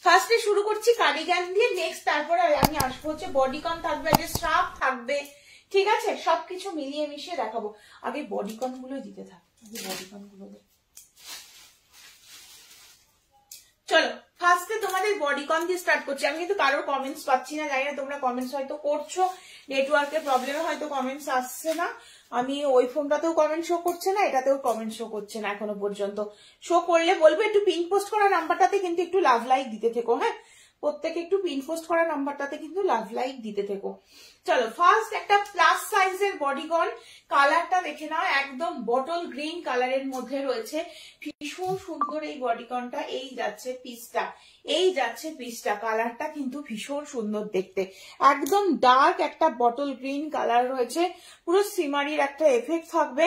ফার্স্টে শুরু করছি কার্ডিগান দিয়ে, নেক্সট তারপরে আমি আসবো হচ্ছে বডিকন থাকবে, যে স্ট্রাপ থাকবে, ঠিক আছে, সবকিছু মিলিয়ে মিশিয়ে দেখাবো। আগে বডিকন গুলো দিতে থাক, আগে বডিকন গুলো দে। চলো ফার্স্টে তোমাদের বডিকন দিয়ে স্টার্ট করছি। আমি কিন্তু কারোর কমেন্টস পাচ্ছি না, জানি না তোমরা কমেন্টস হয়তো করছো, নেটওয়ার্কের প্রবলেমে হয়তো কমেন্টস আসছে না। আমি ওই ফোনটাতেও কমেন্ট শো করছে না, এটাতেও কমেন্ট শো করছে না এখনো পর্যন্ত। শো করলে বলবো, একটু পিন পোস্ট করা নাম্বারটাতে কিন্তু একটু লাভ লাইক দিতে থেকো, হ্যাঁ প্রত্যেকে একটু পিন পোস্ট করা নাম্বারটাতে কিন্তু লাভ লাইক দিতে থেকো। চলো ফার্স্ট একটা প্লাস সাইজের বডিকন, কালারটা দেখে নাও, একদম বটল গ্রিন কালারের মধ্যে রয়েছে, ভীষণ সুন্দর এই বডিকনটা। এই যাচ্ছে পিসটা, এই যাচ্ছে পিসটা, কালারটা কিন্তু ভীষণ সুন্দর দেখতে, একদম ডার্ক একটা বটল গ্রিন কালার রয়েছে, পুরো সিমারির একটা এফেক্ট থাকবে।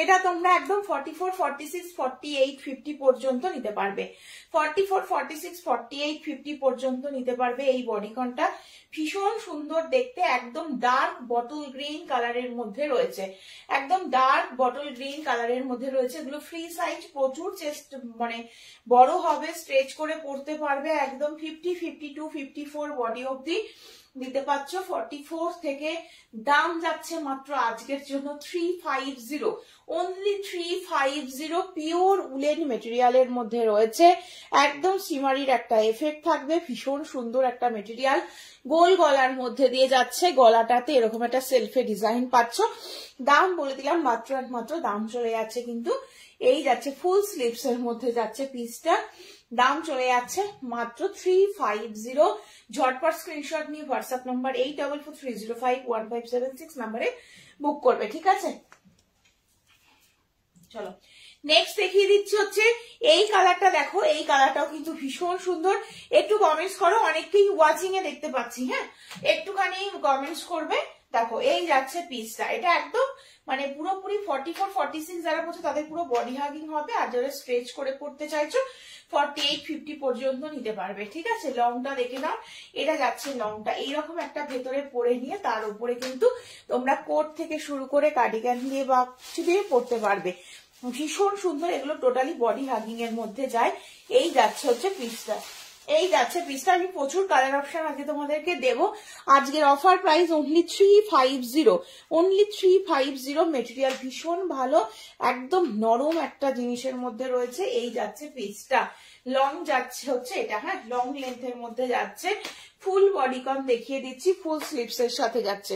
এটা তোমরা একদম 44, 46, 48, 50 পর্যন্ত নিতে পারবে, 44, 46, 48, 50 পর্যন্ত নিতে পারবে এই বডিকনটা। ভীষণ সুন্দর দেখতে, একদম ডার্ক বটল গ্রিন কালারের মধ্যে রয়েছে, একদম ডার্ক বটল গ্রিন কালারের মধ্যে রয়েছে। এগুলো ফ্রি সাইজ, প্রচুর চেস্ট মানে বড় হবে, স্ট্রেচ করে পড়তে পারবে, একদম 50, 52, 54 বডি অবধি দিতে পারছো। 44 থেকে দাম যাচ্ছে মাত্র আজকের জন্য 350, অনলি 350। পিওর উলেন মেটেরিয়ালের মধ্যে রয়েছে, একদম সিমারির একটা এফেক্ট থাকবে, ভীষণ সুন্দর একটা মেটেরিয়াল। গোল গলার মধ্যে দিয়ে যাচ্ছে, গলাটাতে এরকম একটা সেলফে ডিজাইন পাচ্ছ। দাম বলে দিলাম মাত্র আর মাত্র, দাম চলে যাচ্ছে কিন্তু এই যাচ্ছে ফুল স্লিভস এর মধ্যে যাচ্ছে পিসটা, দাম চলে যাচ্ছে মাত্র 350। ঝটপট স্ক্রিনশট নিয়ে হোয়াটসঅ্যাপ নাম্বার 8443051576 নাম্বারে বুক করবে, ঠিক আছে। চলো নেক্সট দেখিয়ে দিচ্ছি হচ্ছে এই কালারটা, দেখো এই কালারটাও কিন্তু ভীষণ সুন্দর। একটু কমেন্টস করো, অনেককেই ওয়াচিং এ দেখতে পাচ্ছি, হ্যাঁ একটুখানি কমেন্টস করবে। দেখো এই যাচ্ছে পিসটা, এটা একদম মানে পুরোপুরি 44, 46 যারা বলছে তাদের পুরো বডি হাগিং হবে, আর যারা স্ট্রেচ করে পড়তে চাইছো 48, 50 পর্যন্ত নিতে পারবে, ঠিক আছে। লংটা দেখে নাও, এটা যাচ্ছে লংটা এইরকম একটা ভেতরে পরে নিয়ে তার উপরে কিন্তু তোমরা কোট থেকে শুরু করে কার্ডিগান দিয়ে বা কিছু দিয়ে পড়তে পারবে, ভীষণ সুন্দর। এগুলো টোটালি বডি হাগিং এর মধ্যে যায়। এই যাচ্ছে হচ্ছে পিসটা, এই যাচ্ছে পিসটা। আমি প্রচুর কালার অপশন আজকে তোমাদেরকে দেবো। আজকের offer price only 350, only 350। Material ভীষণ ভালো, একদম নরম একটা জিনিসের মধ্যে রয়েছে। এই যাচ্ছে পিসটা, লং যাচ্ছে হচ্ছে এটা, হ্যাঁ লং লেন্থের মধ্যে যাচ্ছে। ফুল বডিকন দেখিয়ে দিচ্ছি, ফুল স্লিভস এর সাথে যাচ্ছে,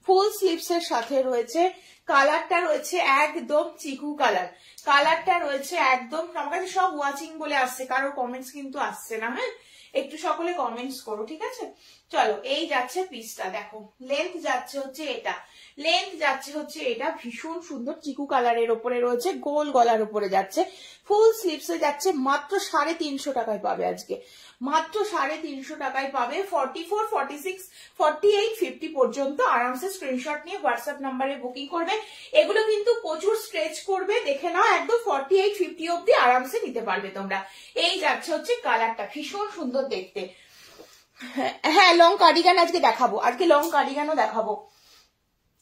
ফুল স্লিভস এর সাথে রয়েছে। কালারটা রয়েছে একদম চিকু কালার, কালারটা রয়েছে একদম, আমার কাছে সব ওয়াচিং বলে আসছে, কারোর কমেন্টস কিন্তু আসছে না, হ্যাঁ একটু সকলে কমেন্টস করো, ঠিক আছে। চলো এই যাচ্ছে পিসটা, দেখো লেন্থ যাচ্ছে হচ্ছে এটা, লেন্থ যাচ্ছে হচ্ছে এটা, ভীষণ সুন্দর চিকু কালারের ওপরে রয়েছে, গোল গলার উপরে যাচ্ছে, ফুল স্লিভসে যাচ্ছে। মাত্র 350 টাকায় পাবে আজকে, মাত্র 350 টাকায় পাবে। 44, 46, 48, 50 পর্যন্ত আরামসে স্ক্রিনশট নিয়ে হোয়াটসঅ্যাপ নাম্বারে বুকিং করবে। এগুলো কিন্তু প্রচুর স্ট্রেচ করবে, দেখে নাও, একদম 48, 50 অব্দি আরামসে নিতে পারবে তোমরা। এই যাচ্ছে হচ্ছে কালারটা, ভীষণ সুন্দর দেখতে। হ্যাঁ লং কার্ডিগান আজকে দেখাবো, আজকে লং কার্ডিগানও দেখাবো।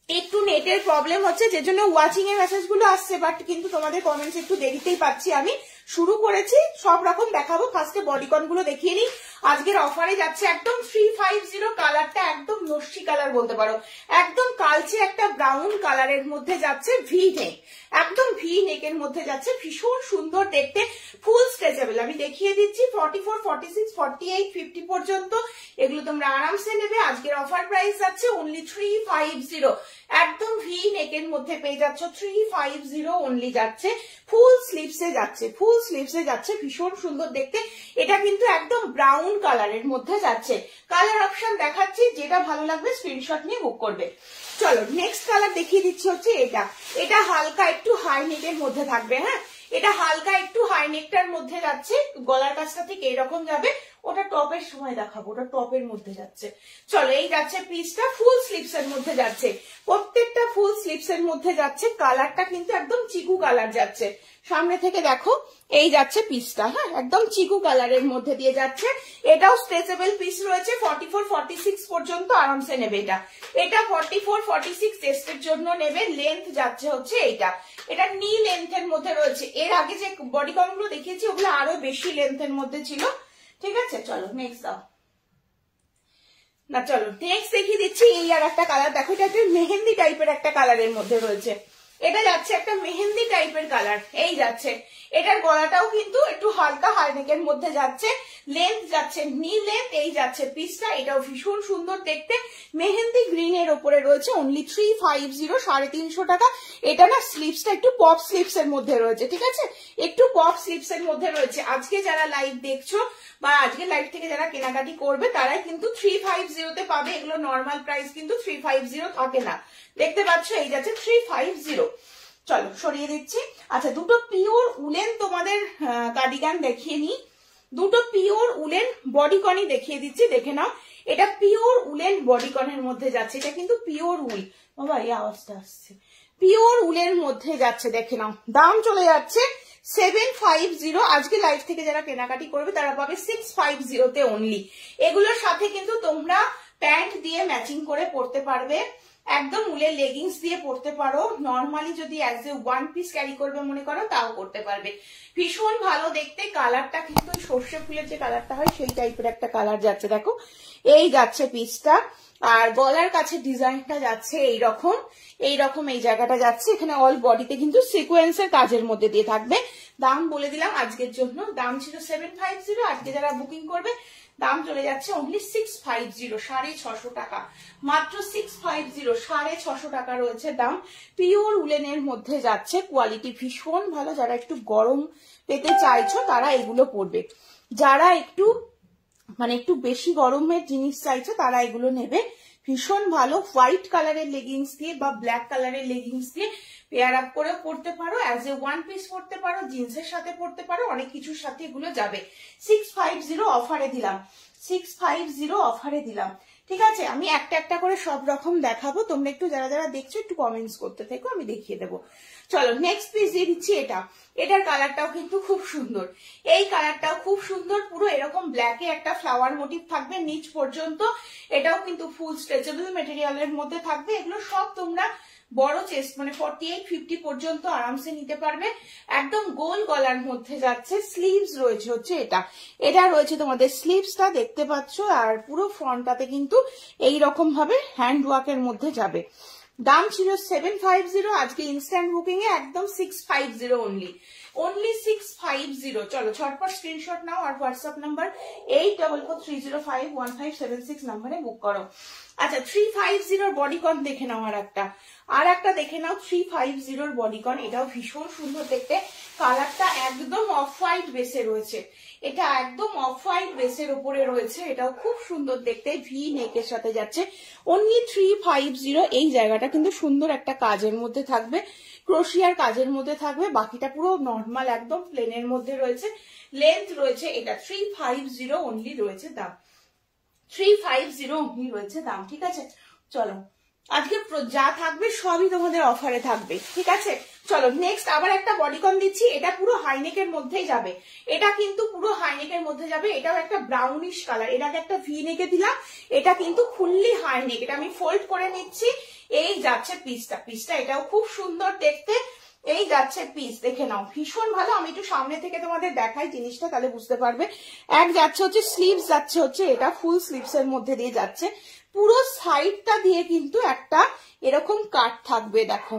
একটু নেটের প্রবলেম হচ্ছে, যে জন্য ওয়াচিং এর মেসেজ গুলো আসছে, বাট কিন্তু তোমাদের কমেন্টস একটু দেরিতেই পাচ্ছি। আমি শুরু করেছি, সব রকম দেখাবো। ফার্স্টে বডিকন গুলো দেখিয়ে নিই। আজকের অফারে যাচ্ছে একদম 350, কালারটা একদম নস্যি কালার বলতে পারো, একদম কালচে একটা ব্রাউন কালারের মধ্যে যাচ্ছে, ভি নেক, একদম ভি নেকের মধ্যে যাচ্ছে, ভীষণ সুন্দর দেখতে, ফুল স্ট্রেচেবল। আমি দেখিয়ে দিচ্ছি 44, 46, 48, 50 পর্যন্ত এগুলো তোমরা আরামসে নেবে। আজকের অফার প্রাইস যাচ্ছে অনলি 350, একদম ভি নেকের মধ্যে পেয়ে যাচ্ছ, 350 অনলি যাচ্ছে। ফুল স্লিভসে যাচ্ছে, ফুল স্লিভসে যাচ্ছে, ভীষণ সুন্দর দেখতে। এটা কিন্তু একদম ব্রাউন কালারের মধ্যে যাচ্ছে। কালার অপশন দেখাচ্ছি, যেটা ভালো লাগবে স্ক্রিনশট নিয়ে বুক করবে। চলো নেক্সট কালার দেখিয়ে দিচ্ছি হচ্ছে এটা, এটা হালকা একটু হাই নেকের মধ্যে থাকবে, হ্যাঁ এটা হালকা একটু হাই নেকটার মধ্যে যাচ্ছে, গলার কাছটা ঠিক এইরকম যাবে, ওটা টপের সময় দেখাবো, ওটা টপের মধ্যে যাচ্ছে। চলো এই যাচ্ছে পিসটা, ফুল স্লিভস এর মধ্যে যাচ্ছে, প্রত্যেকটা ফুল স্লিভস এর মধ্যে যাচ্ছে। কালারটা কিন্তু একদম চিকু কালার যাচ্ছে, সামনে থেকে দেখো এই যাচ্ছে পিসটা, হ্যাঁ একদম চিকু কালারের মধ্যে দিয়ে যাচ্ছে। এটাও স্ট্রেচেবল পিস রয়েছে, 44, 46 পর্যন্ত আরামসে নেবে এটা, এটা 44, 46 চেস্টের জন্য নেবে। লেন্থ যাচ্ছে হচ্ছে এইটা, এটা নি লেন্থের মধ্যে রয়েছে। এর আগে যে বডিকন গুলো দেখিয়েছি ওগুলো আরো বেশি লেন্থের মধ্যে ছিল, ঠিক আছে, চলো নেক্সট দাও। না চলো নেক্সট দেখিয়ে দিচ্ছি এই আর একটা কালার। দেখো এটা একটা মেহেন্দি টাইপের একটা কালারের মধ্যে রয়েছে। এটা যাচ্ছে একটা মেহেন্দি টাইপের কালার, এই যাচ্ছে। এটার গলাটাও কিন্তু একটু হালকা হাইনেকের মধ্যে যাচ্ছে, লেন্থ যাচ্ছে নি লেন্থ, এই যাচ্ছে পিসটা। এটাও ভীষণ সুন্দর দেখতে, মেহেন্দি গ্রিন এর ওপরে রয়েছে, অনলি 350, 350 টাকা। এটা না স্লিভসটা একটু পপ স্লিভস এর মধ্যে রয়েছে, ঠিক আছে, একটু পপ স্লিভস এর মধ্যে রয়েছে। আজকে যারা লাইভ দেখছো বা আজকে লাইভ থেকে যারা কেনাকাটি করবে তারাই কিন্তু 350 পাবে। এগুলো নর্মাল প্রাইস কিন্তু 350 থাকে না, দেখতে পাচ্ছ এই যাচ্ছে 350। চলো সরিয়ে দিচ্ছি। আচ্ছা দুটো পিওর উলেন তোমাদের কার্ডিগান দেখিয়ে নি, দুটো পিওর উলেন বডিকনই দেখিয়ে দিচ্ছি, দেখে নাও। এটা পিওর উলেন বডিকনের মধ্যে যাচ্ছে, এটা কিন্তু পিওর উল। বাবা এই আওয়াজটা আসছে, পিওর উলের মধ্যে যাচ্ছে, দেখে নাও। দাম চলে যাচ্ছে 750। আজকে লাইভ থেকে যারা কেনাকাটি করবে তারা পাবে 650 অনলি। এগুলোর সাথে কিন্তু তোমরা প্যান্ট দিয়ে ম্যাচিং করে পরতে পারবে, একদম উলের লেগিংস দিয়ে পরতে পারো, নর্মালি যদি as a one piece carry করবে মনে করো তাও করতে পারবে। ভীষণ ভালো দেখতে, কালারটা কিন্তু সর্ষে ফুলের যে কালারটা হয় সেই টাইপের একটা কালার যাচ্ছে, দেখো এই যাচ্ছে পিসটা। আর গলার কাছে ডিজাইনটা যাচ্ছে এইরকম, এইরকম এই জায়গাটা যাচ্ছে। এখানে অল বডিতে কিন্তু সিকোয়েন্সের কাজের মধ্যে দিয়ে থাকবে। দাম বলে দিলাম আজকের জন্য, দাম ছিল 750, আজকে যারা বুকিং করবে দাম চলে যাচ্ছে অনলি 650, 650 টাকা, মাত্র 650, 650 টাকা রয়েছে দাম। পিওর উলেনের মধ্যে যাচ্ছে, কোয়ালিটি ভীষণ ভালো। যারা একটু গরম পেতে চাইছো তারা এগুলো পরবে, যারা একটু মানে একটু বেশি গরমের জিনিস চাইছো তারা এগুলো নেবে। ভীষণ ভালো, হোয়াইট কালারের লেগিংস দিয়ে বা ব্ল্যাক কালারের লেগিংস দিয়ে পেয়ার আপ করে পড়তে পারো, অ্যাজ এ ওয়ান পিস পড়তে পারো, জিন্সের সাথে পড়তে পারো, অনেক কিছুর সাথে এগুলো যাবে। 650 অফারে দিলাম, 650 অফারে দিলাম, ঠিক আছে। আমি একটা একটা করে সব রকম দেখাবো, তোমরা একটু যারা যারা দেখছো একটু কমেন্টস করতে থেকো, আমি দেখিয়ে দেবো। চলো নেক্সট পিস দিয়ে দিচ্ছি এটা। এটার কালারটাও কিন্তু খুব সুন্দর, এই কালারটাও খুব সুন্দর, পুরো এরকম ব্ল্যাকে একটা ফ্লাওয়ার মোটিভ থাকবে নিচ পর্যন্ত। এটাও কিন্তু ফুল স্ট্রেচেবল মেটেরিয়ালের মধ্যে থাকবে। এগুলো সব তোমরা বড় চেস্ট মানে 48-50 পর্যন্ত আরামসে নিতে পারবে। একদম গোল গলার মধ্যে যাচ্ছে, স্লিভস রয়েছে হচ্ছে এটা, এটা রয়েছে তোমাদের স্লিভসটা দেখতে পাচ্ছ। আর পুরো ফ্রন্টটাতে কিন্তু এইরকম ভাবে হ্যান্ড ওয়ার্কের মধ্যে যাবে। দাম ছিল 750, আজকে ইনস্ট্যান্ট বুকিং এ একদম 650 অনলি, অনলি 650। চলো ছটপট স্ক্রিনশট নাও আর হোয়াটসঅ্যাপ নাম্বার 8443051576 নাম্বারে বুক করো। আচ্ছা 350 বডিকন দেখে নাও, আর একটা দেখে নাও 350 বডিকন। এটাও ভীষণ সুন্দর দেখতে, কালারটা একদম অফ হোয়াইট বেসে রয়েছে, এটা একদম অফ হোয়াইট বেসের উপরে রয়েছে। এটাও খুব সুন্দর দেখতে, ভি নেকের সাথে যাচ্ছে, অনলি 350। এই জায়গাটা কিন্তু সুন্দর একটা কাজের মধ্যে থাকবে, ক্রোশিয়ার কাজের মধ্যে থাকবে, বাকিটা পুরো নর্মাল একদম প্লেনের মধ্যে রয়েছে। লেন্থ রয়েছে এটা 350 অনলি রয়েছে দাম, 350 অনলি রয়েছে দাম, ঠিক আছে। চলো আজকে যা থাকবে সবই তোমাদের অফারে থাকবে, ঠিক আছে। চলো নেক্সট আবার একটা বডিকন দিচ্ছি, এটা পুরো হাইনেকের মধ্যেই যাবে, এটা কিন্তু পুরো হাইনেকের মধ্যে যাবে। এটাও একটা ব্রাউনিশ কালার, এটাকে একটা ভি নেকে দিলাম, এটা কিন্তু ফুললি হাইনেক। এটা আমি ফোল্ড করে নিচ্ছি, এই যাচ্ছে পিসটা, পিসটা এটাও খুব সুন্দর দেখতে, এই যাচ্ছে পিস, দেখে নাও ভীষণ ভালো। আমি একটু সামনে থেকে তোমাদের দেখাই জিনিসটা, তাহলে বুঝতে পারবে। এক যাচ্ছে হচ্ছে স্লিভস, যাচ্ছে হচ্ছে এটা ফুল স্লিভস এর মধ্যে দিয়ে যাচ্ছে, পুরো সাইডটা দিয়ে কিন্তু একটা এরকম কাট থাকবে, দেখো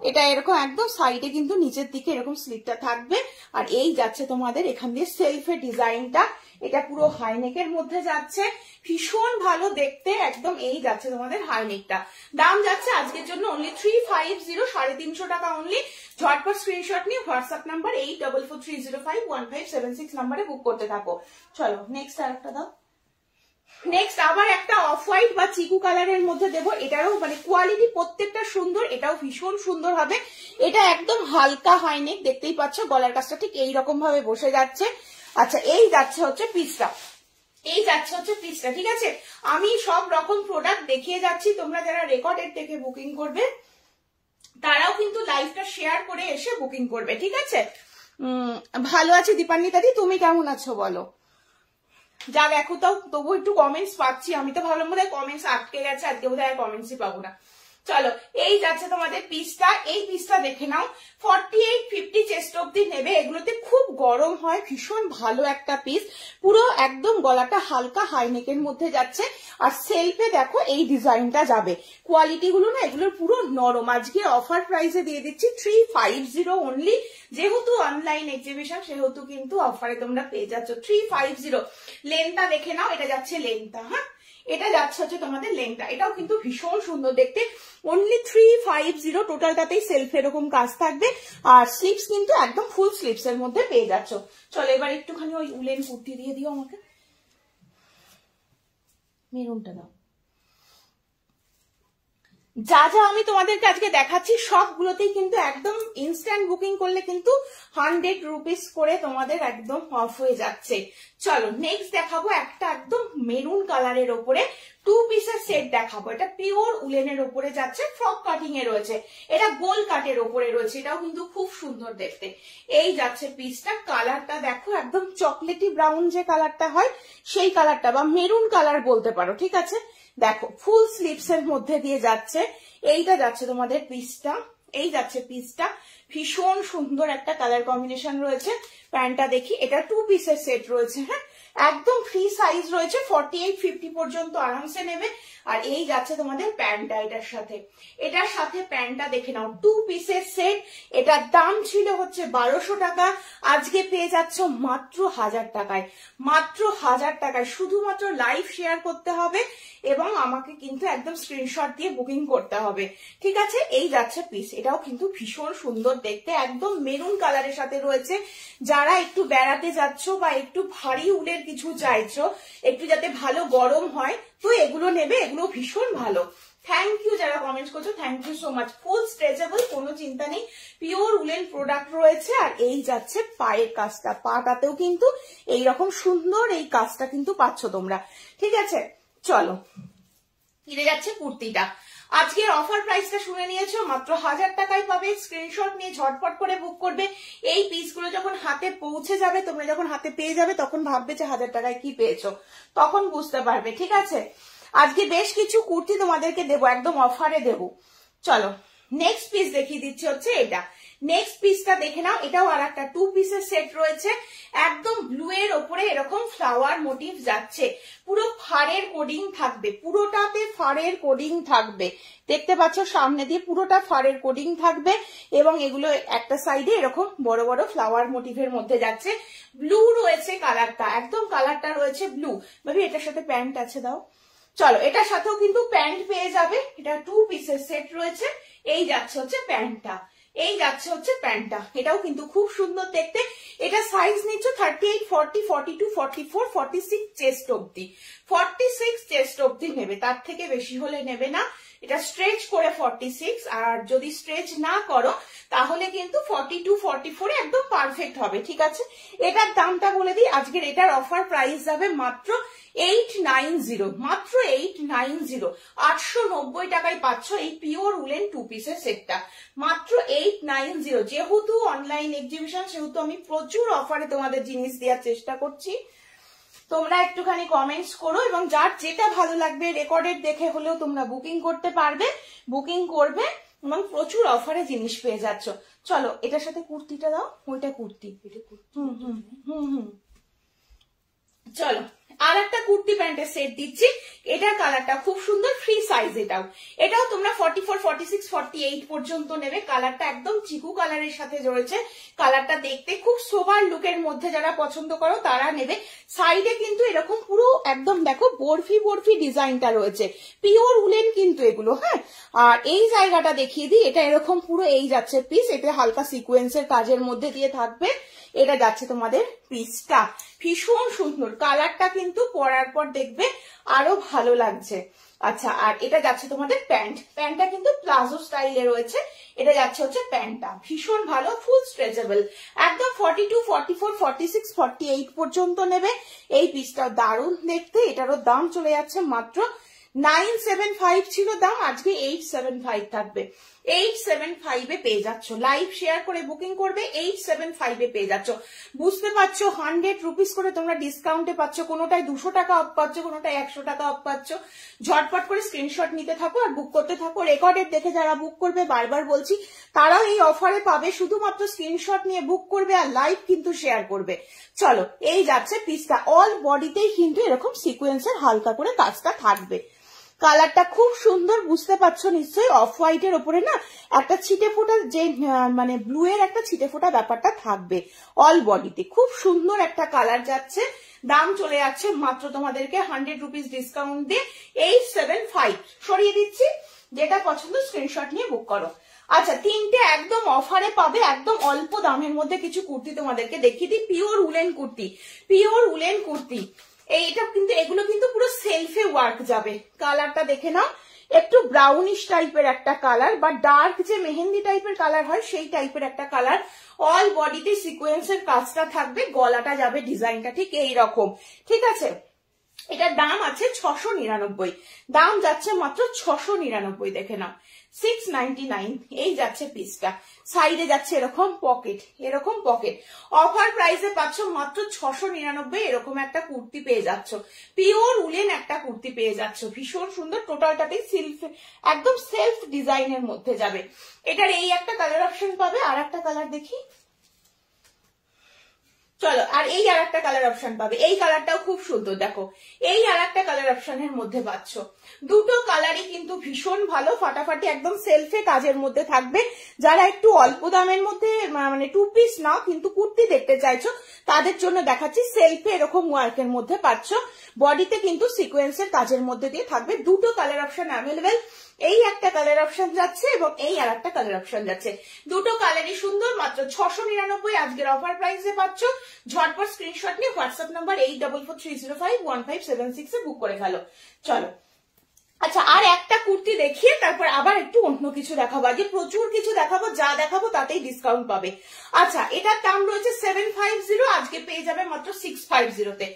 এটা এরকম একদম সাইডে কিন্তু নিচের দিকে এরকম স্লিভটা থাকবে। আর এই যাচ্ছে তোমাদের এখান দিয়ে সেলফের ডিজাইনটা, এটা পুরো হাইনেকের মধ্যে যাচ্ছে, ভীষণ ভালো দেখতে একদম। এই যাচ্ছে তোমাদের হাইনেকটা, দাম যাচ্ছে আজকের জন্য অনলি 350, 350 টাকা অনলি। ঝটপট স্ক্রিনশট নিয়ে হোয়াটসঅ্যাপ নাম্বার 8443051576 নাম্বারে বুক করতে থাকো। চলো নেক্সট আরেকটা দাও। নেক্সট আবার একটা অফ হোয়াইট বা চিকু কালারের মধ্যে দেবো, এটারও মানে কোয়ালিটি প্রত্যেকটা সুন্দর, এটাও ভীষণ সুন্দর হবে। এটা একদম হালকা হাইনেক, দেখতেই পাচ্ছ গলার কাছটা ঠিক এইরকম ভাবে বসে যাচ্ছে। আচ্ছা এই যাচ্ছে হচ্ছে পিসটা, এই যাচ্ছে হচ্ছে পিসটা, ঠিক আছে। আমি সব রকম প্রোডাক্ট দেখিয়ে যাচ্ছি, তোমরা যারা রেকর্ডের থেকে বুকিং করবে তারাও কিন্তু লাইভটা শেয়ার করে এসে বুকিং করবে, ঠিক আছে। ভালো আছে দীপান্বিতা দি, তুমি কেমন আছো বলো। যা দেখো তাও তবু একটু কমেন্টস পাচ্ছি, আমি তো ভাবলাম বোধহয় কমেন্টস আটকে গেছে, আজকে বোধহয় কমেন্টসই পাবো না। চলো এই যাচ্ছে তোমাদের পিসটা, এই পিসটা দেখে নাও 48-50 চেস্ট অব্দি নেবে। এগুলোতে খুব গরম হয়, ভীষণ ভালো একটা পিস, পুরো একদম গলাটা হালকা হাই নেকের মধ্যে যাচ্ছে। আর সেলফে দেখো এই ডিজাইনটা যাবে, কোয়ালিটি গুলো না এগুলোর পুরো নরম। আজকে অফার প্রাইসে দিয়ে দিচ্ছি 350 অনলি, যেহেতু অনলাইন এক্সিবিশন সেহেতু কিন্তু অফারে তোমরা পেয়ে যাচ্ছ 350। লেনটা দেখে নাও, এটা যাচ্ছে লেনটা, হ্যাঁ এটা যাচ্ছে হচ্ছে তোমাদের লেনটা, এটাও কিন্তু ভীষণ সুন্দর দেখতে, অনলি 350। টোটালটাতেই সেলফ এরকম কাজ থাকবে, আর স্লিপস কিন্তু একদম ফুল স্লিপস এর মধ্যে পেয়ে যাচ্ছ। চলো এবার একটুখানি ওই উলেন কুর্তি দিয়ে দিও আমাকে, মেরুনটা দাও। যা যা আমি তোমাদেরকে আজকে দেখাচ্ছি সবগুলোতেই কিন্তু একদম ইনস্ট্যান্ট বুকিং করলে কিন্তু 100 রুপিস করে তোমাদের একদম অফ হয়ে যাচ্ছে। চলো নেক্সট দেখাবো একটা একদম মেরুন কালারের ওপরে 2 পিসের সেট দেখাবো। এটা পিওর উলেনের ওপরে যাচ্ছে, ফ্রক কাটিং এ রয়েছে, এটা গোল কাটের ওপরে রয়েছে, এটাও কিন্তু খুব সুন্দর দেখতে। এই যাচ্ছে পিসটা, কালারটা দেখো একদম চকলেটি ব্রাউন যে কালারটা হয় সেই কালারটা, বা মেরুন কালার বলতে পারো, ঠিক আছে। দেখো ফুল স্লিভস এর মধ্যে দিয়ে যাচ্ছে, এইটা যাচ্ছে তোমাদের পিসটা, এই যাচ্ছে পিসটা, ভীষণ সুন্দর একটা কালার কম্বিনেশন রয়েছে। প্যান্টটা দেখি, এটা 2 পিসের সেট রয়েছে, হ্যাঁ একদম ফ্রি সাইজ রয়েছে, 48-50 পর্যন্ত আরামসে নেবে। আর এই যাচ্ছে তোমাদের প্যান্টটা, এটার সাথে প্যান্টটা দেখে নাও, 2 পিসের সেট। এটার দাম ছিল হচ্ছে 1200 টাকা, আজকে পেয়ে যাচ্ছ মাত্র 1000 টাকায়, মাত্র 1000 টাকায়। শুধুমাত্র লাইভ শেয়ার করতে হবে এবং আমাকে কিন্তু একদম স্ক্রিনশট দিয়ে বুকিং করতে হবে, ঠিক আছে। এই যাচ্ছে পিস, এটাও কিন্তু ভীষণ সুন্দর দেখতে, একদম মেরুন কালারের সাথে রয়েছে। যারা একটু বেড়াতে যাচ্ছ বা একটু ভারী উলের কিছু চাইছো, একটু যাতে ভালো গরম হয়, তো এগুলো নেবে, এগুলো ভীষণ ভালো। থ্যাংক ইউ যারা কমেন্ট করছো, thank you so much. Full stretchable, কোনো চিন্তা নেই, পিওর উলেন প্রোডাক্ট রয়েছে। আর এই যাচ্ছে পায়ের কাজটা, পাটাতেও কিন্তু এইরকম সুন্দর এই কাজটা কিন্তু পাচ্ছ তোমরা, ঠিক আছে। চলো ফিরে যাচ্ছে কুর্তিটা, আজকের অফার প্রাইসটা শুনে নিয়েছো, মাত্র 1000 টাকায় পাবে। স্ক্রিনশট নিয়ে ঝটপট করে বুক করবে। এই পিসগুলো যখন হাতে পৌঁছে যাবে, তোমরা যখন হাতে পেয়ে যাবে, তখন ভাববে যে 1000 টাকায় কি পেয়েছো, তখন বুঝতে পারবে, ঠিক আছে। আজকে বেশ কিছু কুর্তি তোমাদেরকে দেবো, একদম অফারে দেবো। চলো নেক্সট পিস দেখিয়ে দিচ্ছি হচ্ছে এটা, নেক্সট পিসটা দেখে নাও, এটাও আর একটা 2 পিসের সেট রয়েছে, একদম ব্লু এর ওপরে এরকম ফ্লাওয়ার মোটিভ যাচ্ছে, পুরো ফাড়ের কোডিং থাকবে, পুরোটাতে ফাড়ের কোডিং থাকবে, দেখতে পাচ্ছ সামনে দিয়ে পুরোটা ফাড়ের কোডিং থাকবে। এবং এগুলো একটা সাইডে এরকম বড় বড় ফ্লাওয়ার মোটিভের মধ্যে যাচ্ছে, ব্লু রয়েছে কালারটা, একদম কালারটা রয়েছে ব্লু। ভাবি এটার সাথে প্যান্ট আছে, দাও। চলো এটার সাথেও কিন্তু প্যান্ট পেয়ে যাবে, এটা 2 পিসের সেট রয়েছে। এই যাচ্ছে হচ্ছে প্যান্টটা, এই যাচ্ছে হচ্ছে প্যান্টটা, এটাও কিন্তু খুব সুন্দর দেখতে। এটা সাইজ নিচ্ছ 38, 40, 42, 44, 46 চেস্ট অব্দি, 46 চেস্ট অব্দি নেবে, তার থেকে বেশি হলে নেবে না। এটা স্ট্রেচ করে 46, আর যদি স্ট্রেচ না করো তাহলে কিন্তু 42, 44 একদম পারফেক্ট হবে, ঠিক আছে। এটার দামটা বলে দিই, আজকের এটার অফার প্রাইস যাবে মাত্র 890, মাত্র 890, 890 টাকায় পাচ্ছ এই পিওর উলেন 2 পিসের সেটটা, মাত্র 890। যেহেতু অনলাইন এক্সিবিশন সেহেতু আমি প্রচুর অফারে তোমাদের জিনিস দেওয়ার চেষ্টা করছি। তোমরা একটুখানি কমেন্টস করো এবং যার যেটা ভালো লাগবে রেকর্ডেড দেখে হলেও তোমরা বুকিং করতে পারবে, বুকিং করবে এবং প্রচুর অফারে জিনিস পেয়ে যাচ্ছ। চলো এটার সাথে কুর্তিটা দাও, ওইটা কুর্তি, চলো আর একটা কুর্তি প্যান্টের সেট দিচ্ছি, এটার কালারটা খুব সুন্দর, ফ্রি সাইজ। এটাও তোমরা 44, 46, 48 পর্যন্ত নেবে। কালারটা একদম চিকু কালারের সাথে রয়েছে, কালারটা দেখতে খুব সোবার লুকের মধ্যে যারা পছন্দ করো তারা নেবে। সাইডে কিন্তু এরকম পুরো একদম দেখো বরফি বরফি ডিজাইনটা রয়েছে, পিওর উলেন কিন্তু এগুলো, হ্যাঁ। আর এই জায়গাটা দেখিয়ে দিই, এটা এরকম পুরো এই যাচ্ছে পিস, এটা হালকা সিকোয়েন্সের কাজের মধ্যে দিয়ে থাকবে। এটা যাচ্ছে তোমাদের পিসটা, ভীষণ সুন্দর কালারটা, কিন্তু পরার পর দেখবে আরো ভালো লাগছে। আচ্ছা আর এটা যাচ্ছে তোমাদের প্যান্ট, প্যান্টটা কিন্তু প্লাজো স্টাইলে রয়েছে। এটা যাচ্ছে হচ্ছে প্যান্টটা, ভীষণ ভালো, ফুল স্ট্রেচেবল, একদম 42, 44, 46, 48 পর্যন্ত নেবে। এই পিসটা দারুণ দেখতে, এটারও দাম চলে যাচ্ছে মাত্র 975 ছিল দাম, আজকে 875 থাকবে। 875 এ পেয়ে যাচ্ছ, লাইভ শেয়ার করে বুকিং করবে, 875 এ পেয়ে যাচ্ছ। বুঝতে পারছো 100 রুপিস করে তোমরা ডিসকাউন্টে পাচ্ছ, কোনোটায় 200 টাকা অফ পাচ্ছ, কোনোটায় 100 টাকা অফ পাচ্ছ। ঝটপট করে স্ক্রিনশট নিতে থাকো আর বুক করতে থাকো। রেকর্ডেড দেখে যারা বুক করবে, বারবার বলছি, তারাও এই অফারে পাবে, শুধুমাত্র স্ক্রিনশট নিয়ে বুক করবে আর লাইভ কিন্তু শেয়ার করবে। চলো, এই যাচ্ছে পিসটা, অল বডিতেই কিন্তু এরকম সিকোয়েন্সের হালকা করে কাজটা থাকবে। কালারটা খুব সুন্দর, বুঝতে পারছো নিশ্চয়ই, অফ হোয়াইটের ওপরে না একটা ছিটে ফোটা, যে মানে ব্লু এর একটা ছিটে ফোটা ব্যাপারটা থাকবে অল বডিতে। খুব সুন্দর একটা কালার যাচ্ছে। দাম চলে যাচ্ছে মাত্র তোমাদেরকে 100 রুপিস ডিসকাউন্ট দিয়ে 875 সরিয়ে দিচ্ছি। যেটা পছন্দ স্ক্রিনশট নিয়ে বুক করো। আচ্ছা, তিনটে একদম অফারে পাবে, একদম অল্প দামের মধ্যে কিছু কুর্তি তোমাদেরকে দেখিয়ে দিই। Pure woollen kurti, pure woollen kurti. এইটা কিন্তু, এগুলো কিন্তু পুরো সেলফে ওয়ার্ক যাবে। কালারটা দেখে নাও, একটু ব্রাউনিশ টাইপের একটা কালার, বা ডার্ক যে মেহেন্দি টাইপের কালার হয় সেই টাইপের একটা কালার। অল বডিতে সিকোয়েন্সের কাজটা থাকবে, গলাটা যাবে ডিজাইনটা ঠিক এই রকম, ঠিক আছে। এটার দাম আছে 699, দাম যাচ্ছে মাত্র 699, দেখে নাও 699। এই যাচ্ছে পিসটা, সাইডে যাচ্ছে এরকম পকেট, এরকম পকেট। অফার প্রাইসে পাচ্ছ মাত্র 699, এরকম একটা কুর্তি পেয়ে যাচ্ছ, পিওর উলেন একটা কুর্তি পেয়ে যাচ্ছ, ভীষণ সুন্দর। টোটালটাতেই সিল্ক, একদম সেলফ ডিজাইনের মধ্যে যাবে। এটার এই একটা কালার অপশন পাবে, আর একটা কালার দেখি, চলো, আর এই আর একটা কালার অপশন পাবে। এই কালারটাও খুব সুন্দর, দেখো, এই আর একটা কালার অপশনের মধ্যে পাচ্ছ। দুটো কালারই কিন্তু ভীষণ ভালো, ফাটাফাটি, একদম সেলফে কাজের মধ্যে থাকবে। যারা একটু অল্প দামের মধ্যে মানে 2 পিস নাও কিন্তু কুর্তি দেখতে চাইছো, তাদের জন্য দেখাচ্ছি। সেলফে এরকম ওয়ার্কের মধ্যে পাচ্ছ, বডিতে কিন্তু সিকোয়েন্সের কাজের মধ্যে দিয়ে থাকবে। দুটো কালার অপশন অ্যাভেলেবেল। এই একটা কালার অপশন যাচ্ছে এবং এই আর একটা কালার অপশন যাচ্ছে, দুটো কালারই সুন্দর। মাত্র 699 আজকের অফার প্রাইসে পাচ্ছ। ঝটপট স্ক্রিনশট নিয়ে হোয়াটসঅ্যাপ নাম্বার 8443051576 এ বুক করে ফেলো। চলো, আচ্ছা, আর একটা কুর্তি দেখিয়ে তারপর আবার একটু অন্য কিছু দেখাবো। আজকে প্রচুর কিছু দেখাবো, যা দেখাবো তাতেই ডিসকাউন্ট পাবে। আচ্ছা, এটার দাম রয়েছে 750, আজকে পেয়ে যাবে মাত্র 650 তে,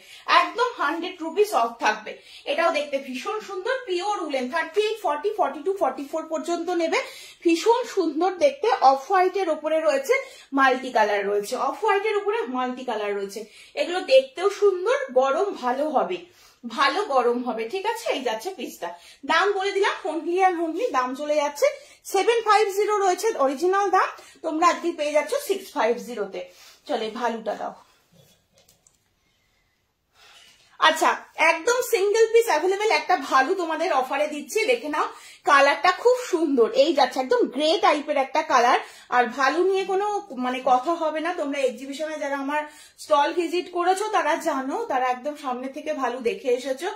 একদম 100 রুপিস অফ থাকবে। এটাও দেখতে ভীষণ সুন্দর, পিওর উলেন, 38, 40, 42, 44 পর্যন্ত নেবে। ভীষণ সুন্দর দেখতে, অফ হোয়াইটের উপরে রয়েছে, মাল্টি কালার রয়েছে, অফ হোয়াইটের উপরে মাল্টি কালার রয়েছে। এগুলো দেখতেও সুন্দর, গরম ভালো হবে, ভালো গরম হবে, ঠিক আছে। এই যাচ্ছে পিসটা, দাম বলে দিলাম, অনলি অ্যান্ড অনলি দাম চলে যাচ্ছে 750 রয়েছে অরিজিনাল দাম, তোমরা আজকে পেয়ে যাচ্ছ 650 তে। চলে, ভালুটা দাও। আচ্ছা, একদম সিঙ্গেল পিস অ্যাভেলেবেল একটা ভালু তোমাদের অফারে দিচ্ছি, দেখে নাও। কালারটা খুব সুন্দর, এই যাচ্ছে একদম গ্রে টাইপের একটা কালার। আর ভালু নিয়ে কোনো মানে কথা হবে না, তোমরা এক্সিবিশনে যারা আমার স্টল ভিজিট করেছো তারা জানো, তারা একদম সামনে থেকে ভালু দেখে এসেছো।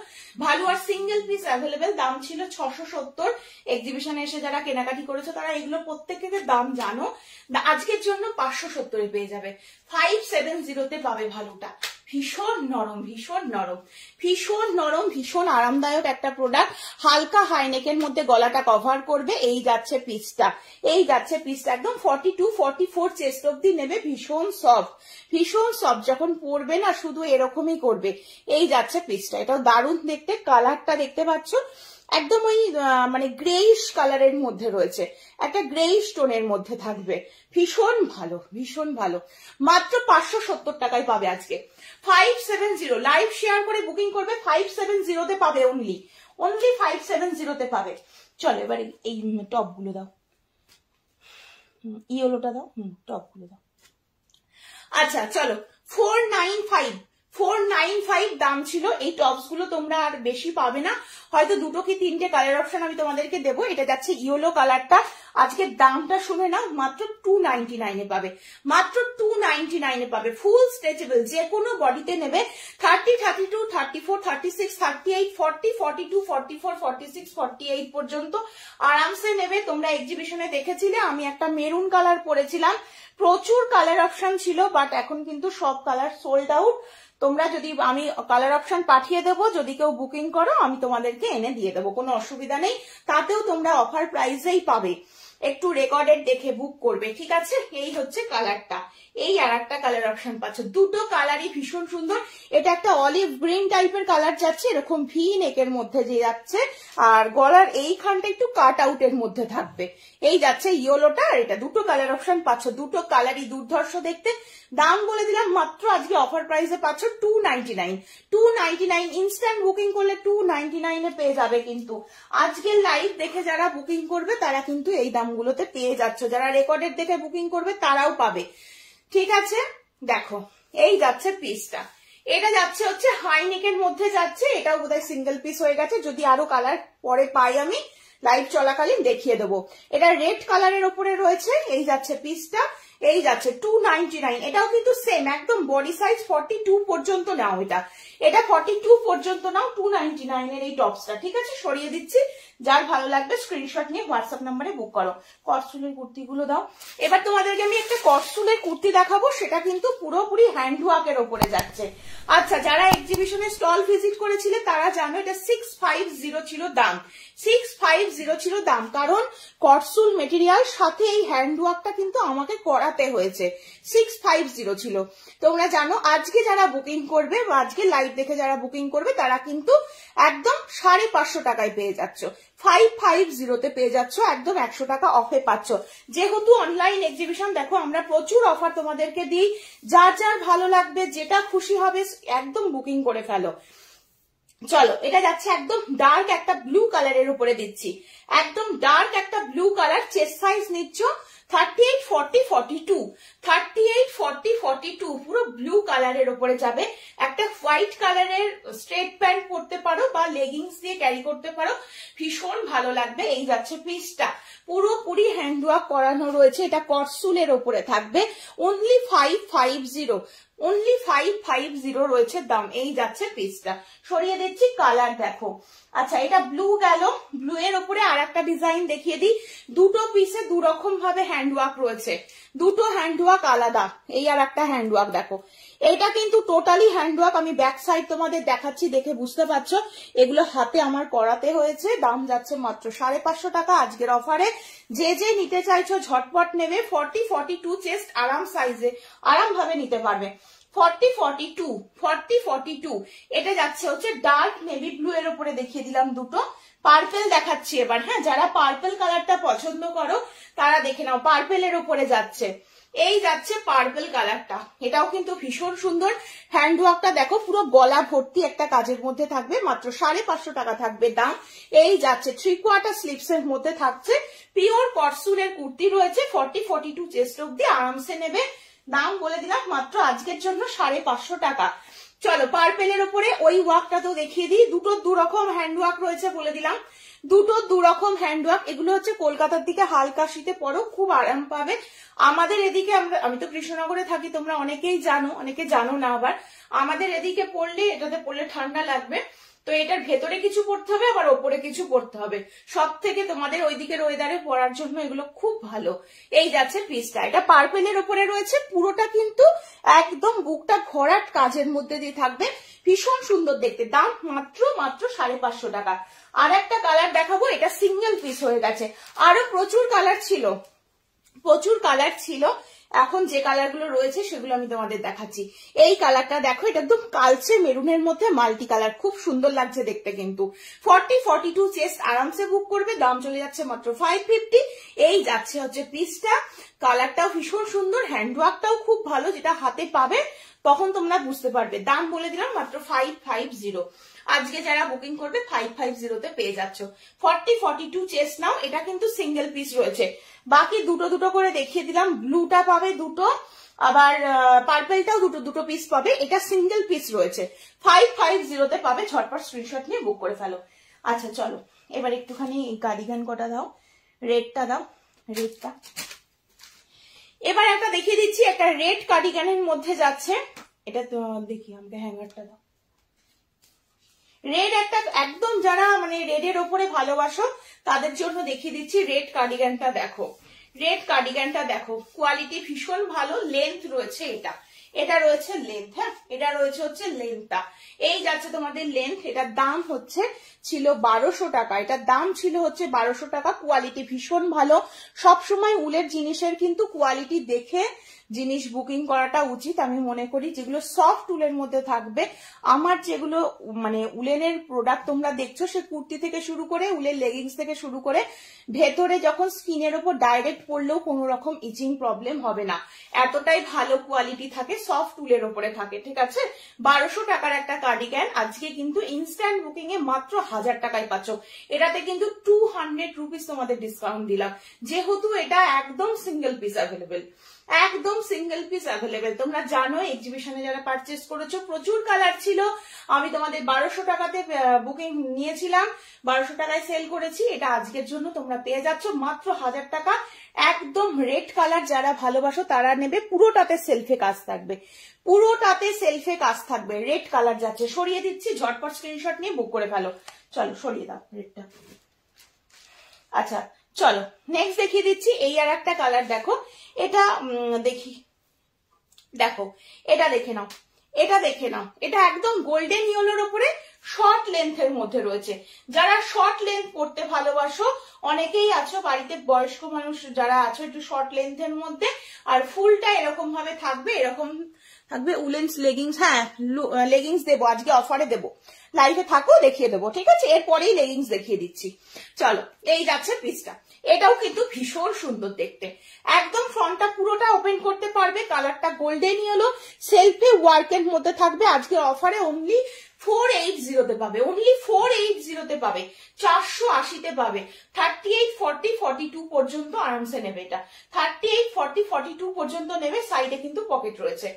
ভালু আর সিঙ্গেল পিস অ্যাভেলেবেল, দাম ছিল 670। এক্সিবিশনে এসে যারা কেনাকাটি করেছো তারা এগুলো প্রত্যেকের দাম জানো। আজকের জন্য 570 এ পেয়ে যাবে, 570 তে পাবে ভালুটা। ভীষণ নরম, ভীষণ নরম, ভীষণ নরম, ভীষণ আরামদায়ক একটা প্রোডাক্ট। হালকা হাইনেকের মধ্যে গলাটা কভার করবে। এই যাচ্ছে পিসটা, এই যাচ্ছে পিসটা, একদম 42, 44 চেস্ট অব্দি নেবে। ভীষণ সফট, ভীষণ সফট, যখন পরবে না শুধু এরকমই করবে। এই যাচ্ছে পিসটা, এটাও দারুণ দেখতে। কালারটা দেখতে পাচ্ছ, একদম ওই মানে গ্রেইশ কালারের মধ্যে রয়েছে, একটা গ্রেইশ টোনের মধ্যে থাকবে। ভীষণ ভালো, ভীষণ ভালো। মাত্র 570 টাকায় পাবে আজকে। 570, লাইভ শেয়ার করে বুকিং করবে, 570 তে পাবে, অনলি 570 তে পাবে। চলো, এবার এই টপ গুলো দাও, ইয়েলোটা দাও, টপ গুলো দাও। আচ্ছা, চলো, 495 দাম ছিল। এই টপস গুলো তোমরা আর বেশি পাবে না, হয়তো দুটো কি তিনটে কালার অপশন আমি তোমাদেরকে দেবো। এটা যাচ্ছে ইয়েলো কালারটা, আজকে দামটা শুনে নাও, মাত্র 299 এ পাবে, মাত্র 299 এ পাবে। ফুল স্ট্রেচেবল, যে কোনো বডিতে নেবে। 30, 32, 34, 36, 38, 40, 42, 44, 46, 48 পর্যন্ত আরামসে নেবে। তোমরা এক্সিবিশনে দেখেছিলে আমি একটা মেরুন কালার পরেছিলাম, প্রচুর কালার অপশন ছিল, বাট এখন কিন্তু সব কালার সোল্ড আউট। তোমরা যদি, আমি কালার অপশন পাঠিয়ে দেবো, যদি কেউ বুকিং করো আমি তোমাদেরকে এনে দিয়ে দেবো, কোনো অসুবিধা নেই। তাতেও তোমরা অফার প্রাইসেই পাবে। একটু রেকর্ডেড দেখে বুক করবে, ঠিক আছে? এই হচ্ছে কালারটা, এই আর একটা কালার অপশন পাচ্ছ, দুটো কালারই ভীষণ সুন্দর। এটা একটা অলিভ গ্রিন টাইপের কালার যাচ্ছে, এরকম ভি নেকের মধ্যে যে যাচ্ছে, আর গলার এইখানটা একটু কাট আউটের মধ্যে থাকবে, এই যাচ্ছে ইয়েলোটা। আর এটা দুটো কালার অপশন পাচ্ছ, দুটো কালারই দুর্ধর্ষ দেখতে। দাম বলে দিলাম মাত্র আজকে অফার প্রাইসে পাচ্ছ 299। 299 ইনস্ট্যান্ট বুকিং করলে 299 এ পেয়ে যাবে। কিন্তু আজকে লাইভ দেখে যারা বুকিং করবে তারা কিন্তু এই দামগুলোতে পেয়ে যাচ্ছে, যারা রেকর্ডেড দেখে বুকিং করবে তারাও পাবে, ঠিক আছে? দেখো এই যাচ্ছে পিসটা, এটা যাচ্ছে হচ্ছে হাই নেকের মধ্যে যাচ্ছে, এটাও বোধহয় সিঙ্গেল পিস হয়ে গেছে, যদি আরো কালার পরে পাই আমি লাইভ চলাকালীন দেখিয়ে দেবো। এটা রেড কালারের ওপরে রয়েছে, এই যাচ্ছে পিসটা, এই যাচ্ছে 299। এটাও কিন্তু সেম একদম বডি সাইজ 42 পর্যন্ত নাও, এটা 42 পর্যন্ত নাও 299 এর এই টপসটা, ঠিক আছে? সরিয়ে দিচ্ছি, যার ভালো লাগবে স্ক্রিনশট নিয়ে হোয়াটসঅ্যাপ নাম্বারে বুক করো। কটসুলের কুর্তিগুলো দাও। এবার তোমাদেরকে আমি একটা কটসুলের কুর্তি দেখাবো, সেটা কিন্তু পুরোপুরি হ্যান্ড ওয়ার্কের ওপরে যাচ্ছে। আচ্ছা, যারা এক্সিবিশনে স্টল ভিজিট করেছিলে তারা জানো এটা 650 ছিল দাম, 650 ছিল দাম, কারণ কটসুল মেটেরিয়াল সাথে এই হ্যান্ড ওয়ার্কটা কিন্তু আমাকে করাতে হয়েছে। 650 ছিল, তোমরা জানো। আজকে যারা বুকিং করবে বা আজকে লাইভ দেখে যারা বুকিং করবে তারা কিন্তু একদম 550 টাকায় পেয়ে যাচ্ছ, 550 পেয়ে যাচ্ছ, একদম 100 টাকা অফে পাচ্ছ। যেহেতু অনলাইন এক্সিবিশন, দেখো আমরা প্রচুর অফার তোমাদেরকে দিই, যার যার ভালো লাগবে যেটা খুশি হবে একদম বুকিং করে ফেলো। চলো, এটা যাচ্ছে একদম ডার্ক একটা ব্লু কালারের উপরে দিচ্ছি, একদম ডার্ক একটা ব্লু কালার। চেস্ট সাইজ নিচ্ছ 38, 40, 42, 38, 40, 42, পুরো ব্লু কালারের উপরে যাবে। একটা হোয়াইট কালারের স্ট্রেট প্যান্ট পরতে পারো বা লেগিংস দিয়ে ক্যারি করতে পারো, ভীষণ ভালো লাগবে। এই যাচ্ছে পিসটা, পুরোপুরি হ্যান্ড ওয়ার্ক করানো রয়েছে, এটা কটসুলের ওপরে থাকবে, অনলি 550, অনলি 550 রয়েছে দাম। এই যাচ্ছে পিসটা, সরিয়ে দিচ্ছি, কালার দেখো। আচ্ছা, এটা ব্লু গেল, ব্লু এর ওপরে আর একটা ডিজাইন দেখিয়ে দিই। দুটো পিসে দু রকম ভাবে হ্যান্ড ওয়ার্ক রয়েছে, দুটো হ্যান্ড ওয়ার্ক আলাদা। এই আর একটা হ্যান্ড ওয়ার্ক দেখো, এটা কিন্তু টোটালি হ্যান্ড ওয়ার্ক। আমি ব্যাক সাইড তোমাদের দেখাচ্ছি, দেখে বুঝতে পারছো এগুলো হাতে আমার করাতে হয়েছে। দাম যাচ্ছে মাত্র 550 টাকা আজকের অফারে। যে যে নিতে চাইছো ঝটপট নেবে। 40, 42 চেস্ট আরাম সাইজে আরাম ভাবে নিতে পারবে। 40, 42, 40, 42 এটা যাচ্ছে হচ্ছে ডার্ক নেভি ব্লু এর উপরে দেখিয়ে দিলাম দুটো। পার্পেল দেখাচ্ছি এবার, হ্যাঁ, যারা পার্পেল কালারটা পছন্দ করো তারা দেখে নাও, পার্পেলের উপরে যাচ্ছে, এই যাচ্ছে পার্পেল কালারটা। এটাও কিন্তু ভীষণ সুন্দর। হ্যান্ড ওয়ার্কটা দেখো, পুরো গলা ভর্তি একটা কাজের মধ্যে থাকবে, মাত্র 550 টাকা থাকবে দাম। এই যাচ্ছে 3/4 স্লিভস এর মধ্যে থাকছে, পিওর কটসুলের কুর্তি রয়েছে। 40, 42 চেস্ট অব্দি আরামসে নেবে। দাম বলে দিলাম মাত্র আজকের জন্য 550 টাকা। চলো, পার্পেলের উপরে ওই ওয়ার্কটা তো দেখিয়ে দিই। দুটো দু রকম হ্যান্ড ওয়ার্ক রয়েছে বলে দিলাম, দুটো দু রকম হ্যান্ড ওয়ার্ক। এগুলো হচ্ছে কলকাতার দিকে হালকা শীতে পরো, খুব আরাম পাবে। আমাদের এদিকে আমি তো কৃষ্ণনগরে থাকি, তোমরা অনেকেই জানো, অনেকে জানো না আবার। আমাদের এদিকে পড়লে, এটাতে পড়লে ঠান্ডা লাগবে, তো এটার ভেতরে কিছু পড়তে হবে, আবার ওপরে কিছু পড়তে হবে। সব থেকে তোমাদের ওই দিকের ওয়েদারে পরার জন্য এগুলো খুব ভালো। এই যাচ্ছে পিসটা, এটা পার্পেলের উপরে রয়েছে, পুরোটা কিন্তু একদম বুকটা ভরাট কাজের মধ্যে দিয়ে থাকবে, ভীষণ সুন্দর দেখতে। দাম মাত্র 550 টাকা। আর একটা কালার দেখাবো, এটা সিঙ্গেল পিস হয়ে গেছে, আরো প্রচুর কালার ছিল, প্রচুর কালার ছিল। এখন যে কালার গুলো রয়েছে সেগুলো আমি তোমাদের দেখাচ্ছি। এই কালারটা দেখো, এটা একদম কালচে মেরুনের মধ্যে মাল্টি কালার, খুব সুন্দর লাগছে দেখতে কিন্তু। 40, 42 চেস্ট আরামসে বুক করবে, দাম চলে যাচ্ছে মাত্র 550। এই যাচ্ছে হচ্ছে পিসটা, কালারটাও ভীষণ সুন্দর, হ্যান্ড ওয়ার্কটাও খুব ভালো, যেটা হাতে পাবে তখন তোমরা বুঝতে পারবে। দাম বলে দিলাম মাত্র 550। আজকে যারা বুকিং করবে 550 পেয়ে যাচ্ছ। 40, 42 চেস্ট নাও, এটা কিন্তু সিঙ্গেল পিস রয়েছে। বাকি দুটো দুটো করে দেখিয়ে দিলাম, ব্লুটা পাবে দুটো, আবার পার্পেলটাও দুটো দুটো পিস পাবে। এটা সিঙ্গেল পিস রয়েছে, 550 পাবে। ঝটপট স্ক্রিনশট নিয়ে বুক করে ফেলো। আচ্ছা চলো, এবার একটুখানি কার্ডিগান কটা দাও, রেডটা দাও, রেডটা। এবার একটা দেখিয়ে দিচ্ছি, একটা রেড কার্ডিগানের মধ্যে যাচ্ছে, এটা তো দেখি, আমাকে হ্যাঙ্গারটা দাও। রেড একটা, একদম যারা মানে রেডের ওপরে ভালোবাসো তাদের জন্য দেখিয়ে দিচ্ছি রেড কার্ডিগানটা। দেখো রেড কার্ডিগানটা দেখো, কোয়ালিটি ভীষণ ভালো, লেন্থ রয়েছে এটা, এটা রয়েছে লেন্থ, হ্যাঁ এটা রয়েছে হচ্ছে লেন্থটা, এই যাচ্ছে তোমাদের লেন্থ। এটার দাম হচ্ছে ছিল 1200 টাকা, এটার দাম ছিল হচ্ছে 1200 টাকা। কোয়ালিটি ভীষণ ভালো, সবসময় উলের জিনিসের কিন্তু কোয়ালিটি দেখে জিনিস বুকিং করাটা উচিত আমি মনে করি। যেগুলো সফট উলের মধ্যে থাকবে, আমার যেগুলো মানে উলেনের প্রোডাক্ট তোমরা দেখছো, সে কুর্তি থেকে শুরু করে উলের লেগিংস থেকে শুরু করে ভেতরে যখন স্কিনের ওপর ডাইরেক্ট পড়লেও কোনো রকম ইচিং প্রবলেম হবে না, এতটাই ভালো কোয়ালিটি থাকে, সফট উলের ওপরে থাকে, ঠিক আছে। 1200 টাকার একটা কার্ডিগ্যান আজকে কিন্তু ইনস্ট্যান্ট বুকিং এ মাত্র 1000 টাকায় পাচ্ছ। এটাতে কিন্তু 200 রুপিস তোমাদের ডিসকাউন্ট দিলাম, যেহেতু এটা একদম সিঙ্গেল পিস অ্যাভেলেবেল, একদম সিঙ্গেল পিস অ্যাভেলেবেল। তোমরা জানো এক্সিবিশনে যারা পারচেস করেছো প্রচুর কালার ছিল, আমি তোমাদের 1200 টাকাতে বুকিং নিয়েছিলাম, 1200 টাকায় সেল করেছি। এটা আজকের জন্য তোমরা পেয়ে যাচ্ছ মাত্র 1000 টাকা। একদম রেড কালার যারা ভালোবাসো তারা নেবে, পুরোটাতে সেলফে কাজ থাকবে, পুরোটাতে সেলফে কাজ থাকবে। রেড কালার যাচ্ছে, সরিয়ে দিচ্ছি, ঝটপট স্ক্রিনশট নিয়ে বুক করে ফেলো। চলো সরিয়ে দাও রেডটা। আচ্ছা চলো নেক্সট দেখিয়ে দিচ্ছি, এই আর একটা কালার দেখো, এটা দেখি, দেখো এটা দেখে নাও, এটা দেখে নাও, এটা একদম গোল্ডেন ইয়েলোর উপরে শর্ট লেন্থের মধ্যে রয়েছে। যারা শর্ট লেন্থ পড়তে ভালোবাসো, অনেকেই আছো বাড়িতে বয়স্ক মানুষ যারা আছো, একটু শর্ট লেন্থের মধ্যে, আর ফুলটা এরকম ভাবে থাকবে, এরকম থাকবে উলেন্স লেগিংস, হ্যাঁ লেগিংস দেবো আজকে অফারে দেবো, লাইভে থাকো দেখিয়ে দেবো, ঠিক আছে। এরপরেই লেগিংস দেখিয়ে দিচ্ছি। চলো এই যাচ্ছে পিসটা, এটাও কিন্তু ভীষণ সুন্দর দেখতে, একদম ফ্রন্টটা পুরোটা ওপেন করতে পারবে, কালারটা গোল্ডেন ইয়েলো, সেলফে ওয়ার্কের মধ্যে থাকবে। আজকের অফারে অনলি 480 পাবে, অনলি 480 পাবে, 480 পাবে। 38, 40, 42 পর্যন্ত আরামসে নেবে, এটা 38, 40, 42 পর্যন্ত নেবে। সাইডে কিন্তু পকেট রয়েছে,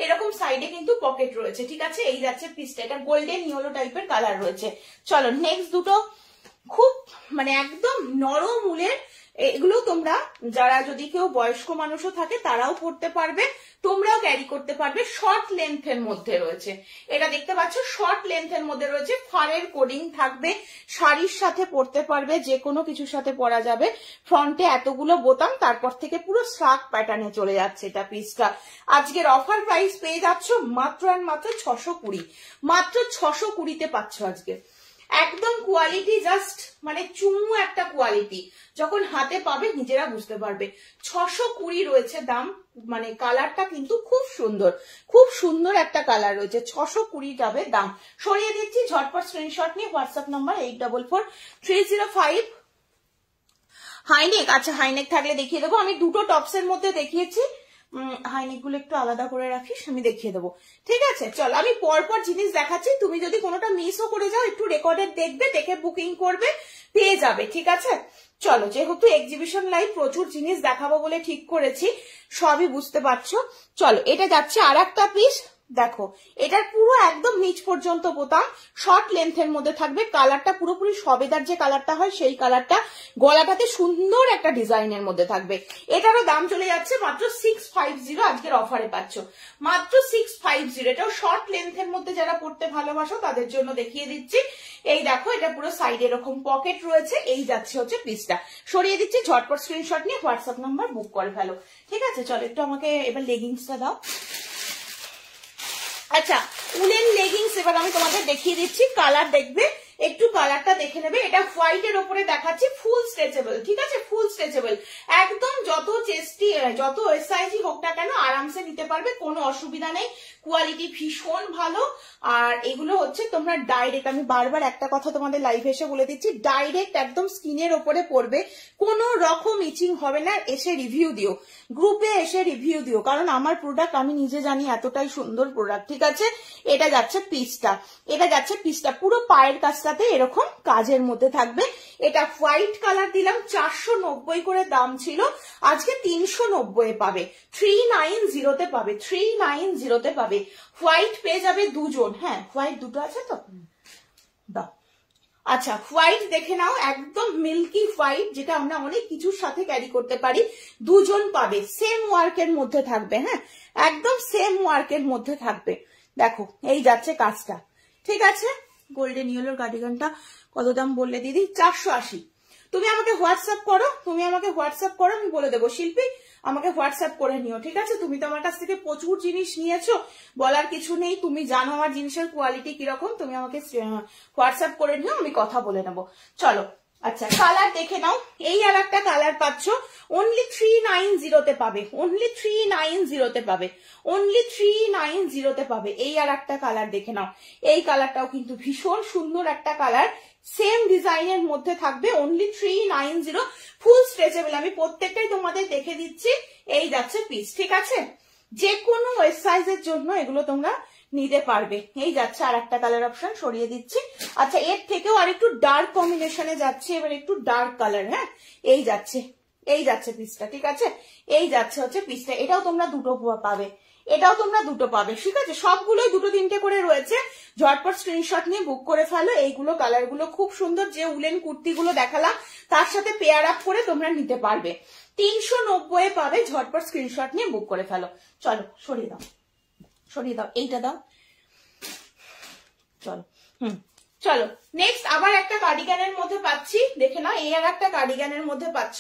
এরকম সাইডে কিন্তু পকেট রয়েছে, ঠিক আছে। এই যাচ্ছে পিসটা, এটা গোল্ডেন ইয়েলো টাইপের কালার রয়েছে। চলো নেক্সট দুটো খুব মানে একদম নরম উলের, এগুলো তোমরা যারা যদি কেউ বয়স্ক মানুষও থাকে তারাও পড়তে পারবে, তোমরাও ক্যারি করতে পারবে, শর্ট লেন্থের মধ্যে রয়েছে। এটা দেখতে পাচ্ছ শর্ট লেন্থের মধ্যে রয়েছে, ফারের কোডিং থাকবে, শাড়ির সাথে পরতে পারবে, যে কোনো কিছুর সাথে পরা যাবে। ফ্রন্টে এতগুলো বোতাম, তারপর থেকে পুরো স্ট্রাক প্যাটার্নে চলে যাচ্ছে এটা পিসটা। আজকের অফার প্রাইস পেয়ে যাচ্ছ মাত্র আর মাত্র 620, মাত্র 620-তে পাচ্ছ আজকে। একদম কোয়ালিটি জাস্ট মানে চুমু একটা কোয়ালিটি, যখন হাতে পাবে নিজেরা বুঝতে পারবে। 620 রয়েছে দাম, মানে কালারটা কিন্তু খুব সুন্দর, খুব সুন্দর একটা কালার রয়েছে, 620 যাবে দাম। সরিয়ে দিচ্ছি, ঝটপট স্ক্রিনশট নিয়ে হোয়াটসঅ্যাপ নাম্বার 844305। হাইনেক, আচ্ছা হাইনেক থাকলে দেখিয়ে দেবো, আমি দুটো টপসের মধ্যে দেখিয়েছি, হাইনেক গুলো একটু আলাদা করে রাখিস, আমি দেখিয়ে দেবো, ঠিক আছে। চল আমি পরপর জিনিস দেখাচ্ছি, তুমি যদি কোনোটা মিসও করে যাও একটু রেকর্ডেড দেখবে, দেখে বুকিং করবে, পেয়ে যাবে, ঠিক আছে। চলো যেহেতু এক্সিবিশন লাইভ প্রচুর জিনিস দেখাবো বলে ঠিক করেছি, সবই বুঝতে পারছো। চলো এটা যাচ্ছে আর একটা পিস, দেখো এটার পুরো একদম নিচ পর্যন্ত বোতাম, শর্ট লেন্থের মধ্যে থাকবে, কালারটা পুরোপুরি সবেদার যে কালারটা হয় সেই কালারটা, গলাটাতে সুন্দর একটা ডিজাইনের মধ্যে থাকবে। এটারও দাম চলে যাচ্ছে মাত্র 650, আজকের অফারে পাচ্ছ মাত্র 650। এটাও শর্ট লেন্থের মধ্যে যারা পড়তে ভালোবাসো তাদের জন্য দেখিয়ে দিচ্ছি। এই দেখো এটা পুরো সাইডে এরকম পকেট রয়েছে, এই যাচ্ছে হচ্ছে পিসটা। সরিয়ে দিচ্ছি, ঝটপট স্ক্রিনশট নিয়ে হোয়াটসঅ্যাপ নাম্বার বুক করে ফেলো, ঠিক আছে। চলো একটু আমাকে এবার লেগিংসটা দাও। আচ্ছা উলেন লেগিংস এবার আমি তোমাদের দেখিয়ে দিচ্ছি, কালার দেখবে, একটু কালারটা দেখে নেবে। এটা হোয়াইটের ওপরে দেখাচ্ছি, ফুল স্ট্রেচেবল, ঠিক আছে, ফুল স্ট্রেচেবল, একদম যত চেস্টি যত এসআইজি হোক না কেন আরামসে নিতে পারবে, কোনো অসুবিধা নেই, কোয়ালিটি ভীষণ ভালো। আর এগুলো হচ্ছে তোমরা ডাইরেক্ট, আমি বারবার একটা কথা তোমাদের লাইভে এসে বলে দিচ্ছি, ডাইরেক্ট একদম স্কিনের ওপরে পড়বে, কোনো রকম ইচিং হবে না। এসে রিভিউ দিও, গ্রুপে এসে রিভিউ দিও, কারণ আমার প্রোডাক্ট আমি নিজে জানি এতটাই সুন্দর প্রোডাক্ট, ঠিক আছে। এটা যাচ্ছে পিসটা, এটা যাচ্ছে পিসটা, পুরো পায়ের কাছটাতে এরকম কাজের মধ্যে থাকবে। এটা হোয়াইট কালার দিলাম, 490 করে দাম ছিল, আজকে 390 পাবে, 390-তে পাবে, 390-তে পাবে। হোয়াইট পেয়ে যাবে দুজন, হ্যাঁ হোয়াইট দুটো আছে তো দাও। আচ্ছা হোয়াইট দেখে নাও, একদম মিল্কি হোয়াইট, যেটা আমরা অনেক কিছুর সাথে ক্যারি করতে পারি, দুজন পাবে, সেম ওয়ার্কের মধ্যে থাকবে, হ্যাঁ একদম সেম ওয়ার্কের মধ্যে থাকবে। দেখো এই যাচ্ছে কাজটা, ঠিক আছে। গোল্ডেন ইয়েলোর কার্ডিগানটা কত দাম বললে দিদি? 480, তুমি আমাকে হোয়াটসঅ্যাপ করো, আমি বলে দেবো শিল্পী আমাকে হোয়াটসঅ্যাপ করে নিও, ঠিক আছে? তুমি তো আমার কাছ থেকে প্রচুর জিনিস নিয়েছো, বলার কিছু নেই, তুমি জানো আমার জিনিসের কোয়ালিটি কিরকম, তুমি আমাকে হোয়াটসঅ্যাপ করে নিও, আমি কথা বলে নেবো। চলো আচ্ছা কালার দেখে নাও। এই আর একটা কালার পাচ্ছ অনলি 390 পাবে, অনলি 390 পাবে, অনলি 390 পাবে। এই আর একটা কালার দেখে নাও, এই কালারটাও কিন্তু ভীষণ সুন্দর একটা কালার, সেম ডিজাইনের মধ্যে থাকবে, অনলি 390, ফুল স্ট্রেচেবল। আমি প্রত্যেকটাই তোমাদের দেখে দিচ্ছি। এই যাচ্ছে পিস, ঠিক আছে? যে কোনো ওয়েস্ট সাইজের জন্য এগুলো তোমরা নিতে পারবে। এই যাচ্ছে আর একটা কালার অপশন, সরিয়ে দিচ্ছি। আচ্ছা এর থেকেও আর একটু ডার্ক কম্বিনেশনে যাচ্ছে, এবার একটু ডার্ক কালার। হ্যাঁ এই যাচ্ছে পিসটা, ঠিক আছে? এই যাচ্ছে হচ্ছে পিসটা, এটাও তোমরা দুটো পাবে, এটাও তোমরা দুটো পাবে, ঠিক আছে? সবগুলোই দুটো তিনটে করে রয়েছে, ঝটপট স্ক্রিনশট নিয়ে বুক করে ফেলো। এইগুলো কালার গুলো খুব সুন্দর, যে উলেন কুর্তি গুলো দেখালাম তার সাথে পেয়ার আপ করে তোমরা নিতে পারবে। 390 পাবে, ঝটপট স্ক্রিনশট নিয়ে বুক করে ফেলো। চলো সরিয়ে দাও, সরিয়ে দাও, এইটা দাও, চলো। চলো নেক্সট আবার একটা কার্ডিগানের মধ্যে পাচ্ছি, দেখে নাও। এই আর একটা কার্ডিগানের মধ্যে পাচ্ছ,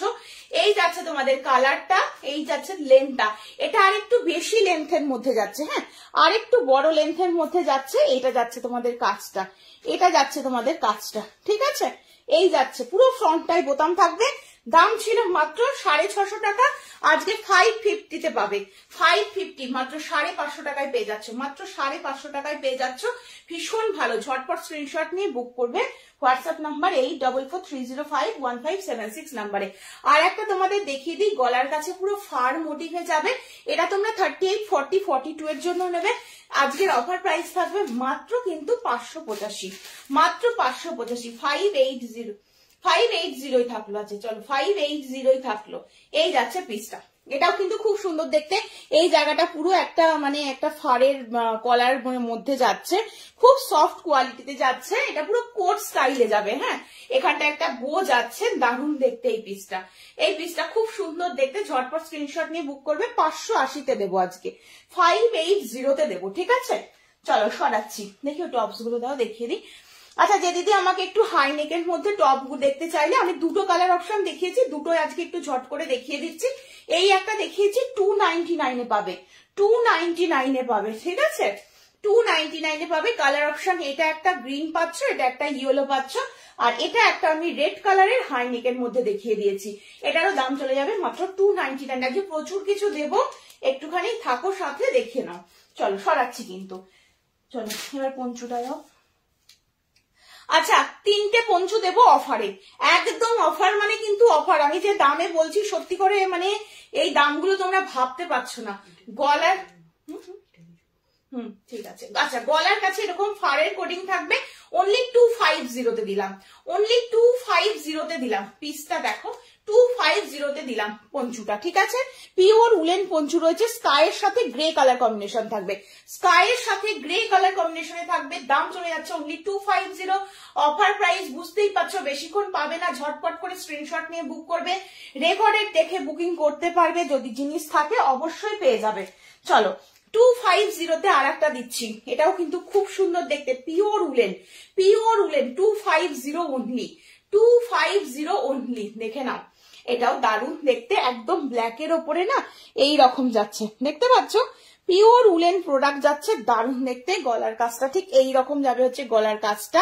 এই যাচ্ছে তোমাদের কালারটা, এই যাচ্ছে লেন্থটা, এটা আর একটু বেশি লেন্থের মধ্যে যাচ্ছে, হ্যাঁ আর একটু বড় লেন্থের মধ্যে যাচ্ছে। এটা যাচ্ছে তোমাদের কাজটা, এটা যাচ্ছে তোমাদের কাজটা, ঠিক আছে? এই যাচ্ছে পুরো ফ্রন্টটাই বোতাম থাকবে। দাম ছিল মাত্র 650 টাকা, আজকে 550 পাবে, 550, মাত্র 550 টাকায় পেয়ে যাচ্ছ, মাত্র 550 টাকায় পেয়ে যাচ্ছ। ভীষণ ভালো, ঝটপট স্ক্রিনশট নিয়ে বুক করবে হোয়াটসঅ্যাপ নাম্বার 8443051576 নাম্বারে। আর একটা তোমাদের দেখিয়ে দিই, গলার কাছে পুরো ফার মোটিভে যাবে, এটা তোমরা 38, 40, 42 এর জন্য নেবে। আজকের অফার প্রাইস থাকবে মাত্র কিন্তু 585, মাত্র 585, 580 থাকলো। আচ্ছা চলো 580 থাকলো। এই যাচ্ছে পিসটা, এটাও কিন্তু খুব সুন্দর দেখতে। এই জায়গাটা পুরো একটা মানে একটা ফারের কলার মধ্যে যাচ্ছে, খুব সফট কোয়ালিটিতে যাচ্ছে, এটা পুরো কোট স্টাইলে যাবে। হ্যাঁ এখানটা একটা বো যাচ্ছে, দারুণ দেখতে এই পিসটা, এই পিসটা খুব সুন্দর দেখতে। ঝটপট স্ক্রিনশট নিয়ে বুক করবে, 580-তে দেবো আজকে, 580-তে দেবো, ঠিক আছে? চলো সরাচ্ছি, দেখি টপস গুলো দাও, দেখিয়ে দিই। আচ্ছা যে দিদি আমাকে একটু হাই নেকের মধ্যে টপ দেখতে চাইলে, আমি দুটো কালার অপশন দেখিয়েছি, দুটোই আজকে একটু ঝট করে দেখিয়ে দিচ্ছি। এই একটা দেখিয়েছি 299-এ পাবে, 299-এ পাবে, ঠিক আছে? 299-এ পাবে কালার অপশন। এটা একটা গ্রিন পাচ্ছ, এটা একটা ইয়েলো পাচ্ছ, আর এটা একটা আমি রেড কালারের হাই নেকের মধ্যে দেখিয়ে দিয়েছি। এটারও দাম চলে যাবে মাত্র 299। আজকে প্রচুর কিছু দেবো, একটুখানি থাকো সাথে, দেখে নাও। চলো সরাচ্ছি কিন্তু, চলো এবার পঞ্চুটা দাও। আচ্ছা 3টে পঞ্চু দেবো অফারে, একদম অফার, মানে কিন্তু অফার। আমি যে দামে বলছি সত্যি করে মানে এই দামগুলো তোমরা ভাবতে পারছো না। গলার ঠিক আছে। আচ্ছা গলার কাছে এরকম ফারের কোডিং থাকবে, অনলি 250-তে দিলাম, অনলি 250-তে দিলাম। পিসটা দেখো, 250-তে দিলাম পঞ্চুটা, ঠিক আছে? পিওর উলেন পঞ্চু রয়েছে, স্কাইয়ের সাথে গ্রে কালার কম্বিনেশন থাকবে, স্কাইয়ের সাথে গ্রে কালার কম্বিনেশনে থাকবে। দাম চলে যাচ্ছে অনলি 250, অফার প্রাইস বুঝতেই পারছো, বেশিক্ষণ পাবে না, ঝটপট করে স্ক্রিনশট নিয়ে বুক করবে, রেকর্ডেড দেখে বুকিং করতে পারবে, যদি জিনিস থাকে অবশ্যই পেয়ে যাবে। চলো 250-তে আর একটা দিচ্ছি, এটাও কিন্তু খুব সুন্দর দেখতে, pure woollen, pure woollen, 250 only, 250 only, দেখে নাও। এটাও দারুণ দেখতে, একদম ব্ল্যাকের ওপরে না এই রকম যাচ্ছে, দেখতে পাচ্ছ? পিওর উলেন প্রোডাক্ট যাচ্ছে, দারুণ দেখতে। গলার কাজটা ঠিক এই রকম যাবে, হচ্ছে গলার কাজটা,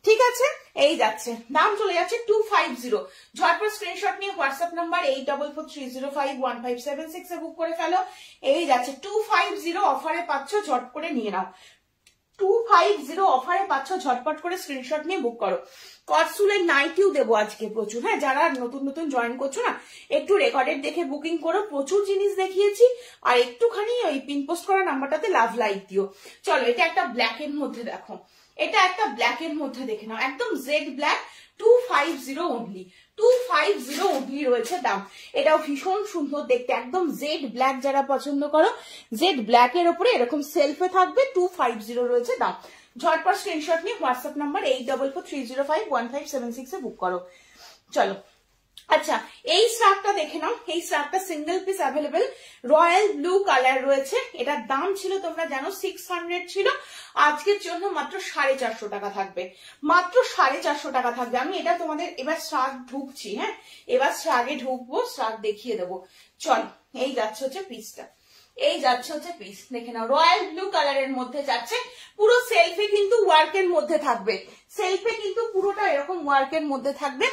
ঠিক আছে? এই যাচ্ছে, দাম চলে যাচ্ছে 250। ঝটপট স্ক্রিনশট নিয়ে হোয়াটসঅ্যাপ নাম্বার 8443051576 এ বুক করে ফেলো। এই যাচ্ছে 250 অফারে পাচ্ছ, ঝট করে নিয়ে নাও। 250 অফারে পাচ্ছ, ঝটপট করে স্ক্রিনশট নিয়ে বুক করো। কটসুলের নাইটিও দেবো আজকে প্রচুর, হ্যাঁ যারা নতুন নতুন জয়েন করছো না, একটু রেকর্ডেড দেখে বুকিং করো, প্রচুর জিনিস দেখিয়েছি। আর একটুখানি ওই পিন পোস্ট করা নাম্বারটাতে লাভ লাইক দিও। চলো এটা একটা ব্ল্যাকের মধ্যে দেখো, এটা একটা ব্ল্যাকের মধ্যে দেখে নাও, একদম জেড ব্ল্যাক, 250 অনলি, 250 অনলি রয়েছে দাম। এটাও ভীষণ সুন্দর দেখতে, একদম জেড ব্ল্যাক, যারা পছন্দ করো জেড ব্ল্যাক এর উপরে এরকম সেলফে থাকবে, 250 রয়েছে দাম। ঝটপট স্ক্রিনশট নিয়ে হোয়াটসঅ্যাপ নাম্বার 8443051576 এ বুক করো। চলো আচ্ছা, এই শ্রাগটা দেখে নাও, এই শ্রাগটা single piece available, royal blue colour রয়েছে। এটার দাম ছিল তোমরা জানো 600 ছিল, আজকের জন্য মাত্র 450 টাকা থাকবে, মাত্র 450 টাকা থাকবে। আমি এটা তোমাদের এবার শ্রাগ ঢুকছি, হ্যাঁ এবার শ্রাগে ঢুকবো, শ্রাগ দেখিয়ে দেবো। চলো, এই যাচ্ছে হচ্ছে পিসটা, এই যাচ্ছে হচ্ছে পিস, দেখে নাও রয়্যাল ব্লু কালারের মধ্যে যাচ্ছে, পুরো সেলফে কিন্তু ওয়ার্কের মধ্যে থাকবে, সেলফে কিন্তু পুরোটা এরকম ওয়ার্কের মধ্যে থাকবে।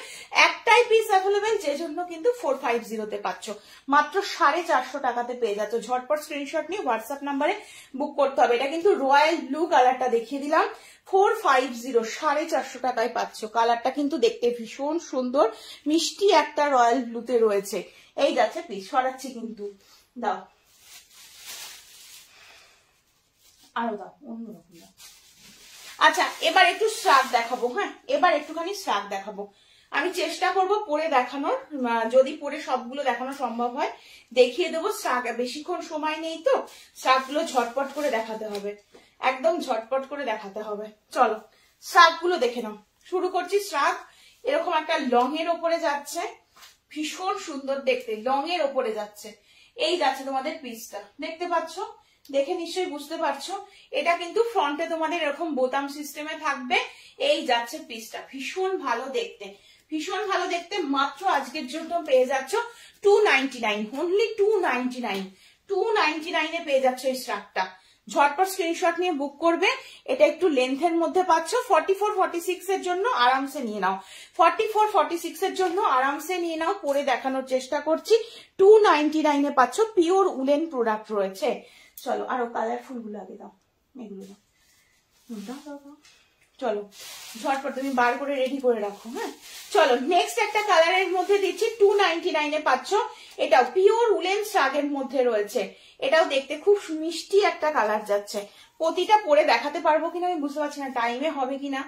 একটাই পিস অ্যাভেলেবেল, যে জন্য কিন্তু 450 তে পাচ্ছ, মাত্র 450 টাকাতে পেয়ে যাচ্ছ। ঝটপট স্ক্রিনশট নিয়ে হোয়াটসঅ্যাপ নাম্বারে বুক করতে হবে। এটা কিন্তু রয়্যাল ব্লু কালারটা দেখিয়ে দিলাম, 450, 450 টাকায় পাচ্ছ। কালারটা কিন্তু দেখতে ভীষণ সুন্দর, মিষ্টি একটা রয়্যাল ব্লুতে রয়েছে। এই যাচ্ছে পিস, সরাচ্ছি কিন্তু, দাও আরো দাও, অন্যরকম দাও। আচ্ছা, এবার একটু শ্রাগ দেখাবো, হ্যাঁ এবার একটুখানি শ্রাগ দেখাবো। আমি চেষ্টা করব পরে দেখানোর, যদি পরে সবগুলো দেখানো সম্ভব হয় দেখিয়ে দেবো। শ্রাগ বেশিক্ষণ সময় নেই তো, শ্রাগগুলো ঝটপট করে দেখাতে হবে, একদম ঝটপট করে দেখাতে হবে। চলো শ্রাগগুলো দেখে নাও, শুরু করছি। শ্রাগ এরকম একটা লং এর ওপরে যাচ্ছে, ভীষণ সুন্দর দেখতে, লং এর ওপরে যাচ্ছে। এই যাচ্ছে তোমাদের পিসটা, দেখতে পাচ্ছ, দেখে নিশ্চয়ই বুঝতে পারছো। এটা কিন্তু ফ্রন্টে তোমাদের এরকম বোতাম সিস্টেমে থাকবে। এই যাচ্ছে পিসটা, ভীষণ ভালো দেখতে, ভীষণ ভালো দেখতে। মাত্র আজকের জন্য পেয়ে যাচ্ছ 299, অনলি 299, 299 এ পেয়ে যাচ্ছ এই শ্রাগটা। ঝটপট স্ক্রিনশট নিয়ে বুক করবে। এটা একটু লেন্থের মধ্যে পাচ্ছ, 44-46 এর জন্য আরামসে নিয়ে নাও, 44-46 এর জন্য আরামসে নিয়ে নাও। পরে দেখানোর চেষ্টা করছি, 299 এ পাচ্ছ, পিওর উলেন প্রোডাক্ট রয়েছে। চলো আরো কালারফুল গুলো আগে দাও, এগুলো দাও। চলো ঝটপট তুমি বার করে রেডি করে রাখো, হ্যাঁ চলো নেক্সট একটা কালারের মধ্যে দিচ্ছি, 299 এ পাচ্ছ। এটাও পিওর উলেন শ্রাগের মধ্যে রয়েছে, এটাও দেখতে খুব মিষ্টি একটা কালার যাচ্ছে। প্রতিটা পরে দেখাতে পারবো কিনা আমি বুঝতে পারছি না, টাইমে হবে কিনা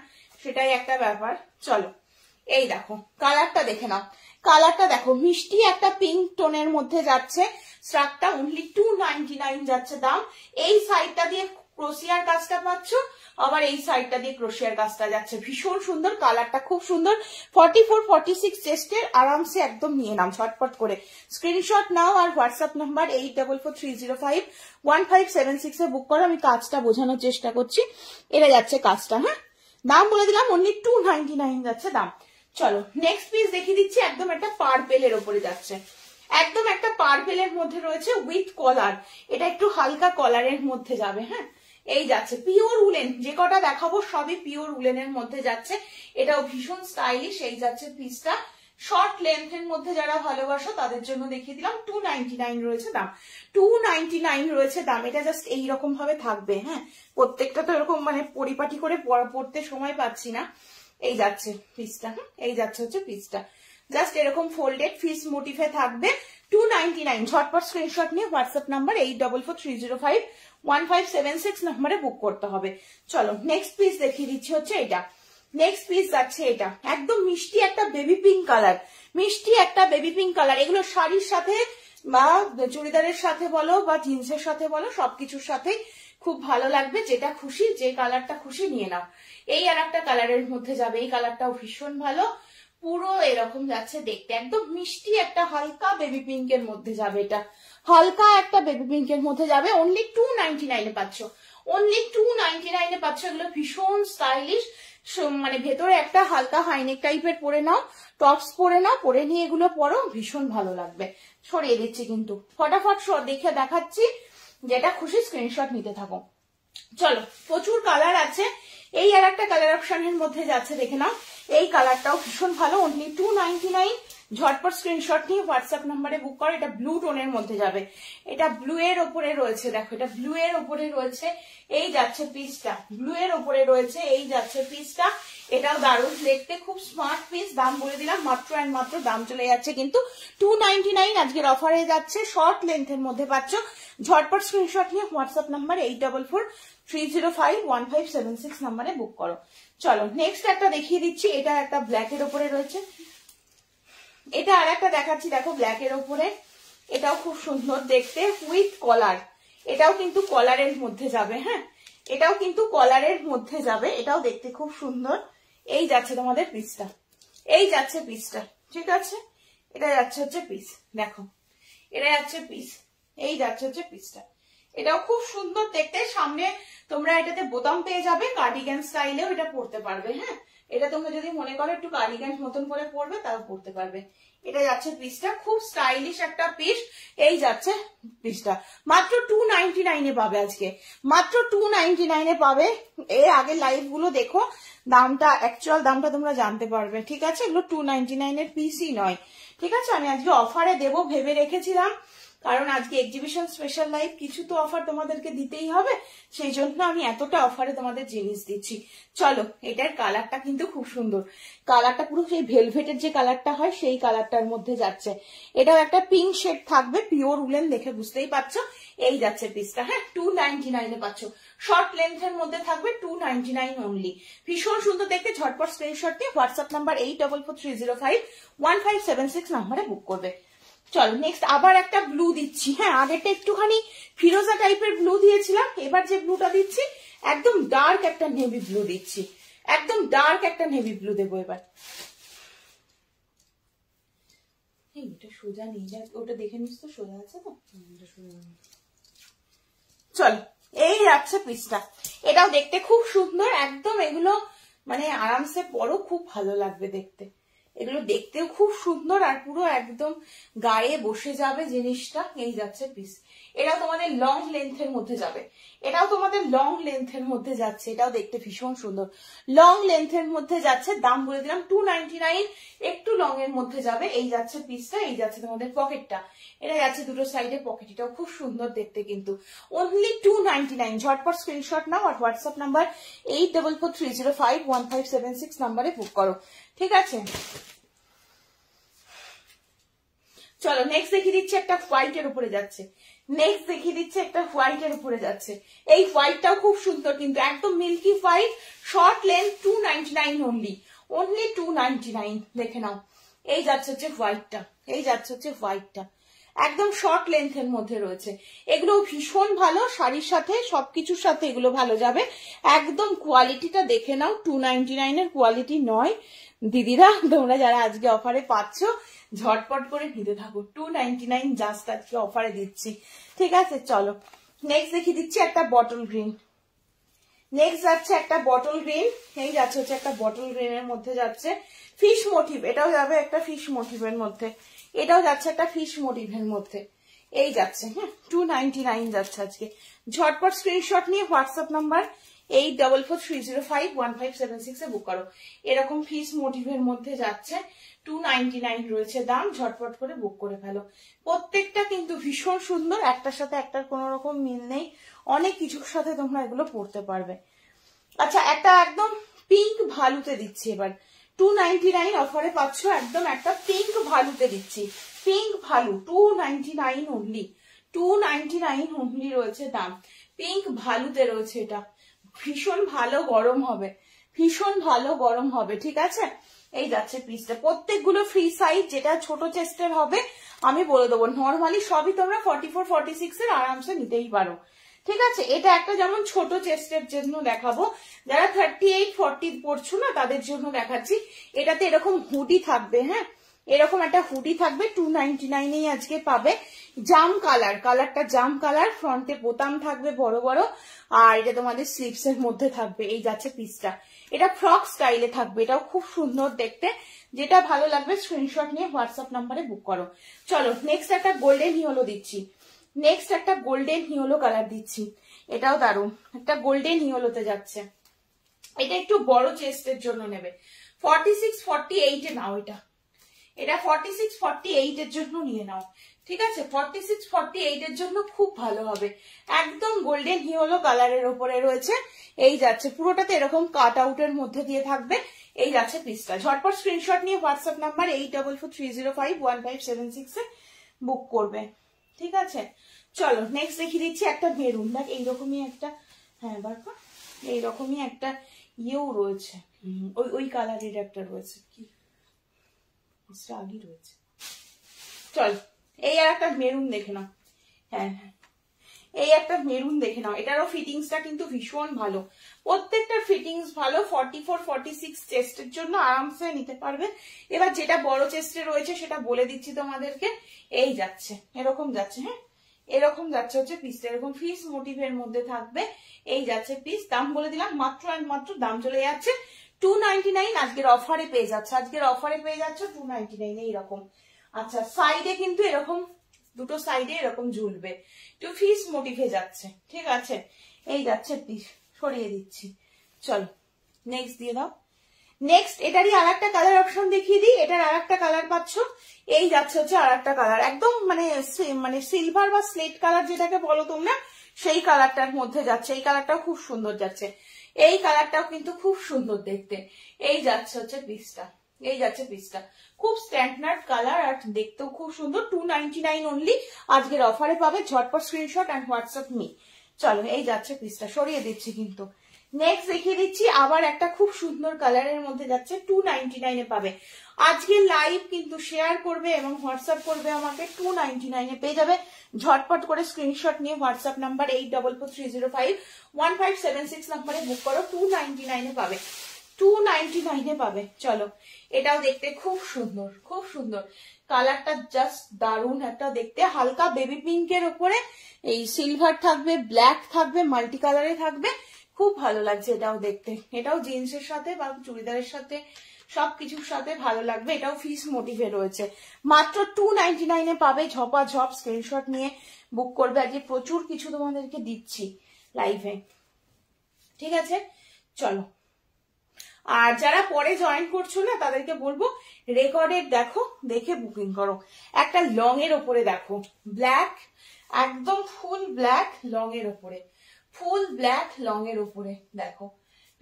সেটাই একটা ব্যাপার। চলো এই দেখো কালারটা দেখে নাও, কালারটা দেখো, মিষ্টি একটা পিঙ্ক টোনের মধ্যে যাচ্ছে। শ্রাগটা অনলি 299 যাচ্ছে দাম। এই সাইডটা দিয়ে ক্রোশিয়ার কাজটা পাচ্ছ, আবার এই সাইডটা দিয়ে ক্রোশিয়ার কাজটা যাচ্ছে, ভীষণ সুন্দর, কালারটা খুব সুন্দর। 44-46 চেস্টের, আরামসে একদম নিয়ে নাও ঝটপট করে, স্ক্রিনশট নাও আর হোয়াটসঅ্যাপ নাম্বার 8443051576 এ বুক করো। আমি কাজটা বোঝানোর চেষ্টা করছি, এটা যাচ্ছে কাজটা, হ্যাঁ দাম বলে দিলাম, অনলি 299 যাচ্ছে দাম। চলো নেক্সট পিস দেখিয়ে দিচ্ছি, একদম একটা পার্পেলের ওপরে যাচ্ছে, একদম একটা পার্পেলের মধ্যে রয়েছে উইথ কলার। এটা একটু হালকা কলারের মধ্যে যাবে, হ্যাঁ এই যাচ্ছে পিওর উলেন, যে কটা দেখাবো সবই পিওর উলেনের মধ্যে যাচ্ছে। এটাও ভীষণ স্টাইলিশ। এই যাচ্ছে পিসটা, শর্ট লেন্থের মধ্যে যারা ভালোবাসো তাদের জন্য দেখিয়ে দিলাম, 299 রয়েছে দাম, 299 রয়েছে দাম। এটা জাস্ট এইরকম ভাবে থাকবে, হ্যাঁ প্রত্যেকটা তো এরকম মানে পরিপাটি করে পড়তে সময় পাচ্ছি না। এই যাচ্ছে পিসটা, এই যাচ্ছে হচ্ছে পিসটা, জাস্ট এরকম ফোল্ডেড ফিস মোটিফে থাকবে, 299। ঝটপট স্ক্রিনশট নিয়ে হোয়াটসঅ্যাপ নাম্বার 8443051576 নাম্বারে বুক করতে হবে। চলো নেক্সট পিস দেখিয়ে দিচ্ছি হচ্ছে এটা, নেক্সট পিস যাচ্ছে এটা, একদম মিষ্টি একটা বেবি পিঙ্ক কালার, মিষ্টি একটা বেবি পিঙ্ক কালার। এগুলো শাড়ির সাথে বা চুড়িদারের সাথে বলো বা জিন্সের সাথে বলো, সবকিছুর সাথেই খুব ভালো লাগবে। যেটা খুশি, যে কালারটা খুশি নিয়ে নাও। এই আর একটা কালারের মধ্যে যাবে, এই কালারটাও ভীষণ ভালো, পুরো এরকম যাচ্ছে দেখতে, একদম মিষ্টি একটা হালকা বেবি পিঙ্কের মধ্যে যাবে। এটা হালকা একটা বেবি পিঙ্কের মধ্যে যাবে, অনলি 299 এ পাচ্ছ, অনলি 299 এ পাচ্ছ। এগুলো ভীষণ স্টাইলিশ, মানে ভেতরে একটা হালকা হাইনেক টাইপের পরে নাও, টপস পরে নাও, পরে নিয়ে এগুলো পরো, ভীষণ ভালো লাগবে। সরিয়ে দিচ্ছি কিন্তু, ফটাফট দেখে দেখাচ্ছি, যেটা খুশি স্ক্রিনশট নিতে থাকো। চলো প্রচুর কালার আছে, এই আর একটা কালার অপশনের মধ্যে যাচ্ছে, দেখে নাও এই কালারটাও ভীষণ ভালো, অনলি 299। ঝটপট স্ক্রিনশট নিয়ে হোয়াটসঅ্যাপ নাম্বারে বুক করো। এটা ব্লু টোনের মধ্যে যাবে, এটা ব্লু এর ওপরে রয়েছে, দেখো এটা ব্লু এর ওপরে রয়েছে। এই যাচ্ছে পিসটা, ব্লু এর ওপরে রয়েছে, এই যাচ্ছে পিসটা। এটাও দারুণ দেখতে, খুব স্মার্ট পিস। দাম বলে দিলাম মাত্র অ্যান্ড মাত্র, দাম চলে যাচ্ছে কিন্তু 299। আজকের অফারে যাচ্ছে, শর্ট লেন্থের মধ্যে পাচ্ছ। ঝটপট স্ক্রিনশট নিয়ে হোয়াটসঅ্যাপ নাম্বার 8443051576 নাম্বারে বুক করো। চলো নেক্সট একটা দেখিয়ে দিচ্ছি, এটা একটা ব্ল্যাক এর ওপরে রয়েছে, এটা আর একটা দেখাচ্ছি, দেখো ব্ল্যাক এর ওপরে, এটাও খুব সুন্দর দেখতে উইথ কলার। এটাও কিন্তু কলারের মধ্যে যাবে, হ্যাঁ এটাও কিন্তু কলারের মধ্যে যাবে, এটাও দেখতে খুব সুন্দর। এই যাচ্ছে তোমাদের পিসটা, এই যাচ্ছে পিসটা, ঠিক আছে এটা যাচ্ছে হচ্ছে পিস, দেখো এটা যাচ্ছে পিস, এই যাচ্ছে হচ্ছে পিসটা। এটাও খুব সুন্দর দেখতে, সামনে তোমরা এটাতে বোতাম পেয়ে যাবে, কার্ডিগান স্টাইলেও এটা পরতে পারবে। হ্যাঁ, এটা তোমরা যদি মনে করো একটু কার্ডিগান মতন করে পরবে তাও পরতে পারবে। এটা যাচ্ছে পিসটা, খুব স্টাইলিশ একটা পিস। এই যাচ্ছে পিসটা, মাত্র 299 এ পাবে আজকে, মাত্র 299 এ পাবে। এর আগের লাইভ গুলো দেখো, দামটা অ্যাকচুয়াল দামটা তোমরা জানতে পারবে। ঠিক আছে, এগুলো 299 এর পিসই নয়। ঠিক আছে, আমি আজকে অফারে দেবো ভেবে রেখেছিলাম, কারণ আজকে এক্সিবিশন স্পেশাল লাইভ, কিছু তো অফার তোমাদেরকে দিতেই হবে, সেই জন্য আমি এতটা অফারে তোমাদের জিনিস দিচ্ছি। চলো, এটার কালারটা কিন্তু খুব সুন্দর, কালারটা পুরো সেই ভেলভেটের যে কালারটা হয় সেই কালারটার মধ্যে যাচ্ছে। এটাও একটা পিঙ্ক শেড থাকবে, পিওর উলেন, দেখে বুঝতেই পারছো। এই যাচ্ছে পিসটা, হ্যাঁ 299 এ পাচ্ছ, শর্ট লেন্থের মধ্যে থাকবে, 299 অনলি। ভীষণ সুন্দর দেখতে, ঝটপট স্ক্রিনশট দিয়ে হোয়াটসঅ্যাপ নাম্বার 8443051576 নাম্বারে বুক করবে। চলো নেক্সট আবার একটা ব্লু দিচ্ছি। হ্যাঁ, আগেরটা একটুখানি ফিরোজা টাইপের ব্লু দিয়েছিলাম, এবার যে ব্লুটা দিচ্ছি একদম ডার্ক একটা নেভি ব্লু দিচ্ছি, একদম ডার্ক একটা নেভি ব্লু দেবো এবার। এটা সোজা নিয়ে যা, ওটা দেখে নিস তো সোজা আছে তো। চল, এই যাচ্ছে পিসটা, এটাও দেখতে খুব সুন্দর একদম। এগুলো মানে আরামসে পরো, খুব ভালো লাগবে দেখতে, এগুলো দেখতেও খুব সুন্দর আর পুরো একদম গায়ে বসে যাবে জিনিসটা। এই যাচ্ছে পিস, এটাও তোমাদের লং লেন্থের মধ্যে যাবে, এটাও তোমাদের লং লেন্থের মধ্যে যাচ্ছে, এটাও দেখতে ভীষণ সুন্দর, লং লেন্থের মধ্যে যাচ্ছে। দাম বলে দিলাম 299, একটু লং এর মধ্যে যাবে। এই যাচ্ছে পিসটা, এই যাচ্ছে তোমাদের পকেটটা, এটা যাচ্ছে দুটো সাইডে পকেট, এটাও খুব সুন্দর দেখতে কিন্তু। অনলি 299, ঝটপট স্ক্রিনশট নাও আর হোয়াটসঅ্যাপ নাম্বার 8443051576 নাম্বারে বুক করো। ঠিক আছে, চলো নেক্সট দেখিয়ে দিচ্ছি একটা হোয়াইটের উপরে যাচ্ছে, নেক্সট দেখিয়ে দিচ্ছি একটা হোয়াইটের উপরে যাচ্ছে। এই হোয়াইটটাও খুব সুন্দর কিন্তু, একদম milky white, short length, 299 only, only 299। দেখে নাও, এই যাচ্ছে হচ্ছে হোয়াইটটা, এই যাচ্ছে হচ্ছে হোয়াইটটা, একদম শর্ট লেন্থের মধ্যে রয়েছে। এগুলো ভীষণ ভালো, শাড়ির সাথে সবকিছুর সাথে এগুলো ভালো যাবে। একদম কোয়ালিটিটা দেখে নাও, 299 এর কোয়ালিটি নয় দিদিরা, তোমরা যারা আজকে অফারে পাচ্ছ ঝটপট করে নিতে থাকো, 299 জাস্ট আজকে অফারে দিচ্ছি। ঠিক আছে, চলো নেক্সট দেখিয়ে দিচ্ছি একটা বটল গ্রিন, নেক্সট যাচ্ছে একটা বটল গ্রিন, এই যাচ্ছে হচ্ছে একটা বটল গ্রিনের মধ্যে যাচ্ছে ফিশ মোটিভ, এটাও যাবে একটা ফিশ মোটিভের মধ্যে, এটাও যাচ্ছে একটা ফিশ মোটিভের মধ্যে। এই যাচ্ছে, হ্যাঁ 299 যাচ্ছে আজকে। ঝটপট স্ক্রিনশট নিয়ে হোয়াটসঅ্যাপ নাম্বার 8443051576 এ বুক করো। এরকম ফিশ মোটিভের মধ্যে যাচ্ছে, 299 রয়েছে দাম, ঝটপট করে বুক করে ফেলো। প্রত্যেকটা কিন্তু ভীষণ সুন্দর, একটার সাথে একটার কোনো রকম মিল নেই, অনেক কিছুর সাথে তোমরা এগুলো পড়তে পারবে। আচ্ছা, একটা একদম পিঙ্ক ভালুতে দিচ্ছি এবার, 299 অফারে পাচ্ছ, একদম একটা পিঙ্ক ভালুতে দিচ্ছি, পিঙ্ক ভালু 299 অনলি, 299 অনলি রয়েছে দাম, পিঙ্ক ভালুতে রয়েছে। এটা ভীষণ ভালো গরম হবে, ভীষণ ভালো গরম হবে। ঠিক আছে, এই যাচ্ছে পিসটা, প্রত্যেকগুলো ফ্রি সাইজ, যেটা ছোট চেস্টের হবে আমি বলে দেবো, নর্মালি সবই তোমরা 44 46 এর আরামসে নিতেই পারো। ঠিক আছে, এটা একটা যেমন ছোট চেস্টের জন্য দেখাবো, যারা 38 40 পড়ছো না তাদের জন্য দেখাচ্ছি। এটাতে এরকম হুডি থাকবে, হ্যাঁ এরকম একটা হুডি থাকবে, 299 আজকে পাবে। জাম কালার, কালারটা জাম কালার, ফ্রন্টে বোতাম থাকবে বড় বড়, আর এটা তোমাদের স্লিভস এর মধ্যে থাকবে। এই যাচ্ছে পিসটা, এটা ফ্রক স্টাইলে থাকবে, এটাও খুব সুন্দর দেখতে। যেটা ভালো লাগবে স্ক্রিনশট নিয়ে হোয়াটসঅ্যাপ নাম্বারে বুক করো। চলো নেক্সট একটা গোল্ডেন হিওলো দিচ্ছি, নেক্সট একটা গোল্ডেন হিওলো কালার দিচ্ছি, এটাও দারুণ একটা গোল্ডেন হিওলোতে যাচ্ছে। এটা একটু বড় চেস্টের জন্য নেবে, 46 48 এ নাও, এটা 46 48 এর জন্য নিয়ে নাও। ঠিক আছে, 46 48 এর জন্য খুব ভালো হবে, একদম গোল্ডেন হিওলো কালারের উপরে রয়েছে। এই যাচ্ছে পুরোটাতে এরকম কাট আউটের মধ্যে দিয়ে থাকবে। এই যাচ্ছে পিসটা, ঝটপট স্ক্রিনশট নিয়ে হোয়াটসঅ্যাপ নাম্বার 8443051576 এ বুক করবে। ঠিক আছে, চলো নেক্সট দেখিয়ে দিচ্ছি একটা মেরুন, দেখ এইরকমই একটা, হ্যাঁ বারপা এইরকমই একটা ইয়েও রয়েছে, ওই কালারের একটা রয়েছে, কি আগি রয়েছে। চল এই আর একটা মেরুন দেখে না, হ্যাঁ এই একটা মেরুন দেখে নাও, এটারও ফিটিংসটা কিন্তু ভীষণ ভালো, প্রত্যেকটার ফিটিংস ভালো। 44 46 চেস্টের জন্য আরামসে নিতে পারবে। এবার যেটা বড় চেস্টে রয়েছে সেটা বলে দিচ্ছি তোমাদেরকে, এই যাচ্ছে এরকম যাচ্ছে, হ্যাঁ এরকম যাচ্ছে হচ্ছে পিসটা, এরকম ফিস মোটিভের মধ্যে থাকবে, এই যাচ্ছে পিস। দাম বলে দিলাম মাত্র আর মাত্র, দাম চলে যাচ্ছে 299। আজকের অফারে পেয়ে যাচ্ছে, আজকের অফারে পেয়ে যাচ্ছে 299 এইরকম। আচ্ছা সাইডে কিন্তু এরকম দুটো সাইডে এরকম ঝুলবে, একটু ফিস মোটিভে যাচ্ছে, ঠিক আছে। এই যাচ্ছে পিস, সরিয়ে দিচ্ছি। চলো নেক্সট দিয়ে দাও। নেক্সট এটারই আর একটা কালার অপশন দেখিয়ে দিই, এটার আর একটা কালার পাচ্ছ, এই যাচ্ছে হচ্ছে আর একটা কালার, একদম মানে সিলভার বা স্লেট কালার যেটাকে বলো তোমরা, সেই কালারটার মধ্যে যাচ্ছে। এই কালারটাও খুব সুন্দর যাচ্ছে, এই কালারটাও কিন্তু খুব সুন্দর দেখতে। এই যাচ্ছে হচ্ছে পিসটা, এই যাচ্ছে পিসটা, খুব স্ট্যান্ডার্ড কালার আর দেখতেও খুব সুন্দর। 299 অনলি, আজকের অফারে পাবে, ঝটপট স্ক্রিনশট অ্যান্ড হোয়াটসঅ্যাপ মি। চলো এই যাচ্ছে পিসটা, সরিয়ে দিচ্ছি কিন্তু। নেক্সট দেখিয়ে দিচ্ছি আবার একটা খুব সুন্দর কালারের মধ্যে যাচ্ছে, 299 পাবে। আজকে লাইভ কিন্তু শেয়ার করবে এবং হোয়াটসঅ্যাপ করবে আমাকে, 299 পেয়ে যাবে। ঝটপট করে স্ক্রিনশট নিয়ে হোয়াটসঅ্যাপ নাম্বার 8443051576 নাম্বারে বুক করো, 299 পাবে, 299 পাবে। চলো এটাও দেখতে খুব সুন্দর, খুব সুন্দর কালারটা, জাস্ট দারুণ একটা দেখতে, হালকা বেবি পিঙ্কের উপরে এই সিলভার থাকবে, ব্ল্যাক থাকবে, মাল্টি কালারে থাকবে, খুব ভালো লাগছে এটাও দেখতে। এটাও জিন্সের সাথে বা চুড়িদারের সাথে সবকিছুর সাথে ভালো লাগবে। এটাও ফিস মোটিভে রয়েছে, মাত্র 299 পাবে। ঝপা ঝপ স্ক্রিনশট নিয়ে বুক করবে, আজকে প্রচুর কিছু তোমাদেরকে দিচ্ছি লাইভে, ঠিক আছে। চলো আর যারা পরে জয়েন করছো না তাদেরকে বলবো রেকর্ডেড দেখো, দেখে বুকিং করো। একটা লং এর ওপরে দেখো, ব্ল্যাক একদম ফুল ব্ল্যাক লং এর ওপরে, ফুল ব্ল্যাক লং এর উপরে দেখো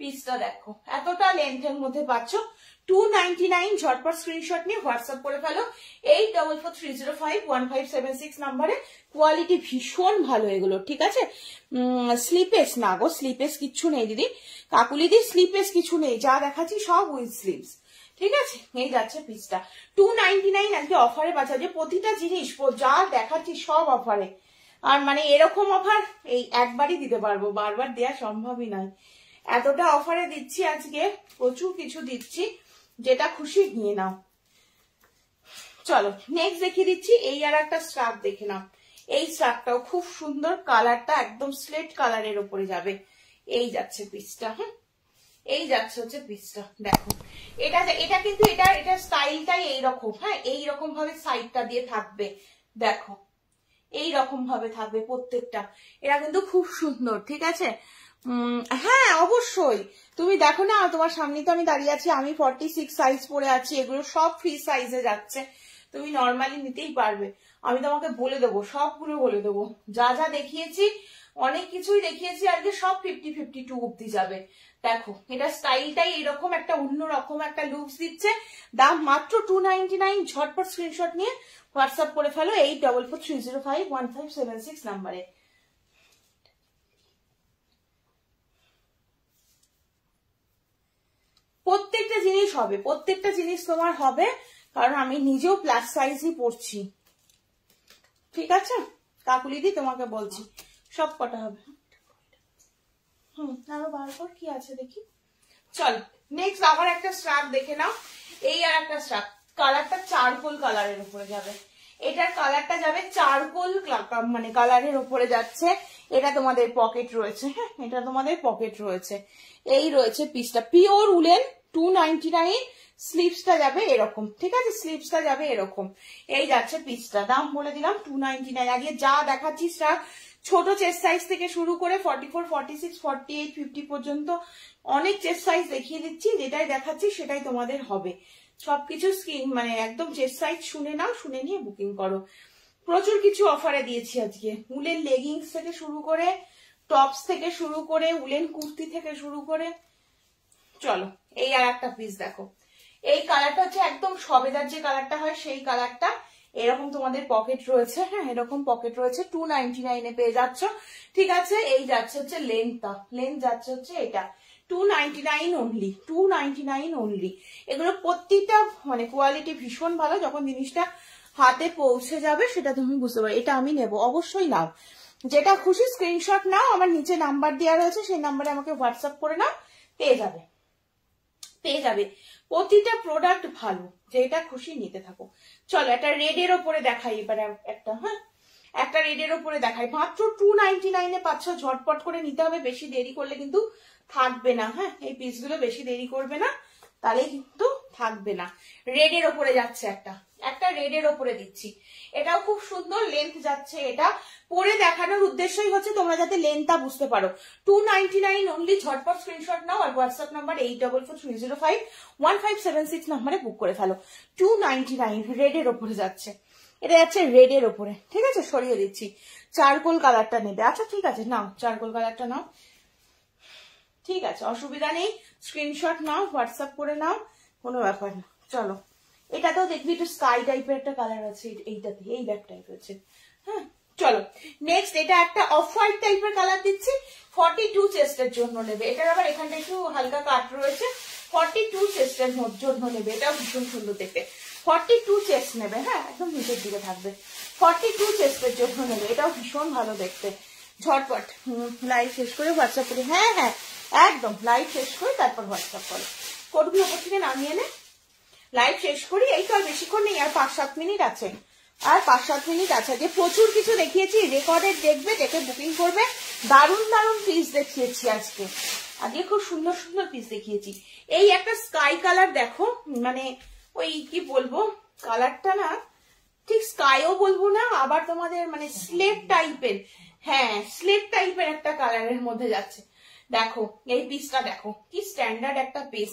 পিসটা, দেখো এতটা লেন্থের মধ্যে পাচ্ছ, 299। ঝটপট স্ক্রিনশট নিয়ে হোয়াটসঅ্যাপ করে ফেলো 8443051576 নাম্বারে। কোয়ালিটি ভীষণ ভালো এগুলো, ঠিক আছে। স্লিপেস না গো, স্লিপেস কিচ্ছু নেই দিদি, কাকুলিদি স্লিপেস কিছু নেই, যা দেখাচ্ছি সব উইথ স্লিভস, ঠিক আছে। এই যাচ্ছে পিসটা 299, আজকে অফারে বাঁচা, যে প্রতিটা জিনিস যা দেখাচ্ছি সব অফারে। আর মানে এরকম অফার এই একবারই দিতে পারবো, বারবার দেওয়া সম্ভবই নয়। এতটা অফারে দিচ্ছি আজকে, প্রচুর কিছু দিচ্ছি, যেটা খুশি নিয়ে নাও। চলো নেক্সট দেখিয়ে দিচ্ছি, এই আর একটা স্কার্ফ দেখে নাও, এই স্কার্ফটাও খুব সুন্দর, কালারটা একদম স্লেট কালারের উপরে যাবে। এই যাচ্ছে পিসটা, হ্যাঁ এই যাচ্ছে হচ্ছে পিসটা, দেখো এটা কিন্তু এটা স্টাইলটাই এইরকম, হ্যাঁ এইরকম ভাবে সাইডটা দিয়ে থাকবে, দেখো এইরকম ভাবে থাকবে প্রত্যেকটা। এরা কিন্তু খুব সুন্দর, ঠিক আছে। হ্যাঁ অবশ্যই, তুমি দেখো না তোমার সামনে তো আমি দাঁড়িয়ে আছি, আমি 46 সাইজ পরে আছি, এগুলো সব ফ্রি সাইজে যাচ্ছে, তুমি নর্মালি নিতেই পারবে। আমি তোমাকে বলে দেবো, সবগুলো বলে দেবো, যা যা দেখিয়েছি অনেক কিছুই দেখিয়েছি আজকে, সব 50-52 অব্দি যাবে। দেখো এটা স্টাইলটাই এরকম, একটা অন্যরকম একটা লুকস দিচ্ছে, দাম মাত্র 299। ঝটপট স্ক্রিনশট নিয়ে হোয়াটসঅ্যাপ করে ফেলো 8443051576 নাম্বারে। প্রত্যেকটা জিনিস হবে, প্রত্যেকটা জিনিস তোমার হবে, কারণ আমি নিজেও প্লাস সাইজই পরছি, ঠিক আছে কাকুলিদি, তোমাকে বলছি সব কটা হবে। আরো বারবার কি আছে দেখি। চল নেক্সট আবার একটা স্টার্ট দেখে নাও, এই আর একটা স্টার্ট, কালারটা চারকোল কালারের উপরে যাবে, এটার কালারটা যাবে চারকোল মানে কালারের উপরে যাচ্ছে। এটা তোমাদের পকেট রয়েছে, হ্যাঁ এটা তোমাদের পকেট রয়েছে, এই রয়েছে পিসটা, পিওর উলেন, 299। স্লিভসটা যাবে এরকম, ঠিক আছে স্লিভসটা যাবে এরকম। এই যাচ্ছে পিসটা, দাম বলে দিলাম 299। আগে যা দেখাচ্ছি স্টার, ছোট চেস্ট সাইজ থেকে শুরু করে 44 46 48 50 পর্যন্ত অনেক চেস্ট সাইজ দেখিয়ে দিচ্ছি, যেটাই দেখাচ্ছি সেটাই তোমাদের হবে। সবকিছু স্ক্রিন মানে একদম চেস্ট সাইজ শুনে নাও, শুনে নিয়ে বুকিং করো। প্রচুর কিছু অফারে দিয়েছি আজকে, উলেন লেগিংস থেকে শুরু করে, টপস থেকে শুরু করে, উলেন কুর্তি থেকে শুরু করে। চলো এই আর একটা পিস দেখো, এই কালারটা হচ্ছে একদম সবেদার যে কালারটা হয় সেই কালারটা, এরকম তোমাদের পকেট রয়েছে, হ্যাঁ এরকম পকেট রয়েছে, 299 পেয়ে যাচ্ছ, ঠিক আছে। এই যাচ্ছে হচ্ছে লেন্থটা, লেন্থ যাচ্ছে হচ্ছে এটা 299 অনলি, 299 অনলি। এগুলো প্রত্যেকটা মানে কোয়ালিটি ভীষণ ভালো, যখন জিনিসটা হাতে পৌঁছে যাবে সেটা তুমি বুঝতে পারো। এটা আমি নেব, অবশ্যই নাও, যেটা খুশি স্ক্রিনশট নাও, আমার নিচে নাম্বার দেওয়া রয়েছে, সেই নাম্বারে আমাকে হোয়াটসঅ্যাপ করে নাও, পেয়ে যাবে প্রতিটা প্রোডাক্ট ভালো, যেটা খুশি নিতে থাকো। চলো একটা রেডের ওপরে দেখাই এবার একটা, হ্যাঁ একটা রেডের ওপরে দেখাই, মাত্র 299 পাচ্ছ, ঝটপট করে নিতে হবে, বেশি দেরি করলে কিন্তু থাকবে না। হ্যাঁ এই পিসগুলো বেশি দেরি করবে না, তাহলে কিন্তু থাকবে না। রেডের ওপরে যাচ্ছে একটা রেডের ওপরে দিচ্ছি, এটাও খুব সুন্দর লেন্থ যাচ্ছে। এটা পরে দেখানোর উদ্দেশ্যই হচ্ছে তোমরা যাতে লেন্থটা বুঝতে পারো। 299 অনলি, ঝটপট স্ক্রিনশট নাও আর হোয়াটসঅ্যাপ নাম্বার 8443051576 নাম্বারে বুক করে ফেলো। 299 রেডের ওপরে যাচ্ছে, এটা যাচ্ছে রেডের ওপরে, ঠিক আছে সরিয়ে দিচ্ছি। চারকোল কালারটা নেবে, আচ্ছা ঠিক আছে নাও, চারকোল কালারটা নাও, ঠিক আছে অসুবিধা নেই, স্ক্রিনশট নাও, হোয়াটসঅ্যাপ করে নাও, কোনো ব্যাপার না। চলো এটাতেও দেখবি একটু স্কাই টাইপের একটা কালার আছে, এইটাতে এই ব্যাক টাইপ আছে। হ্যাঁ চলো নেক্সট, এটা একটা অফ হোয়াইট টাইপের কালার দিচ্ছি, 42 চেস্টের জন্য নেবে। এটার আবার এখানটা একটু হালকা কাট রয়েছে, 42 চেস্টের জন্য নেবে, এটাও ভীষণ সুন্দর দেখতে। 42 চেস্ট নেবে, হ্যাঁ একদম নিচের দিকে থাকবে, 42 চেস্টের জন্য নেবে, এটাও ভীষণ ভালো দেখতে। ঝটপট লাইভ শেষ করে হোয়াটসঅ্যাপ করে, হ্যাঁ হ্যাঁ একদম লাইভ শেষ করে তারপর হোয়াটসঅ্যাপ করো, কোডগুলো ওপর থেকে নামিয়ে নে। লাইভ শেষ করি, এই তো আর বেশিক্ষণ নেই, আর 5-7 মিনিট আছে, আর 5-7 মিনিট আছে। যে প্রচুর কিছু দেখিয়েছি, রেকর্ডেড দেখবে, দেখে বুকিং করবে। দারুণ দারুণ পিস দেখিয়েছি আজকে, আজকে খুব সুন্দর সুন্দর পিস দেখিয়েছি। এই একটা স্কাই কালার দেখো, মানে ওই কি বলবো কালারটা না ঠিক স্কাইও বলবো না, আবার তোমাদের মানে স্লেট টাইপের, হ্যাঁ স্লেট টাইপের একটা কালারের মধ্যে যাচ্ছে। দেখো এই পিসটা দেখো কি স্ট্যান্ডার্ড একটা পিস,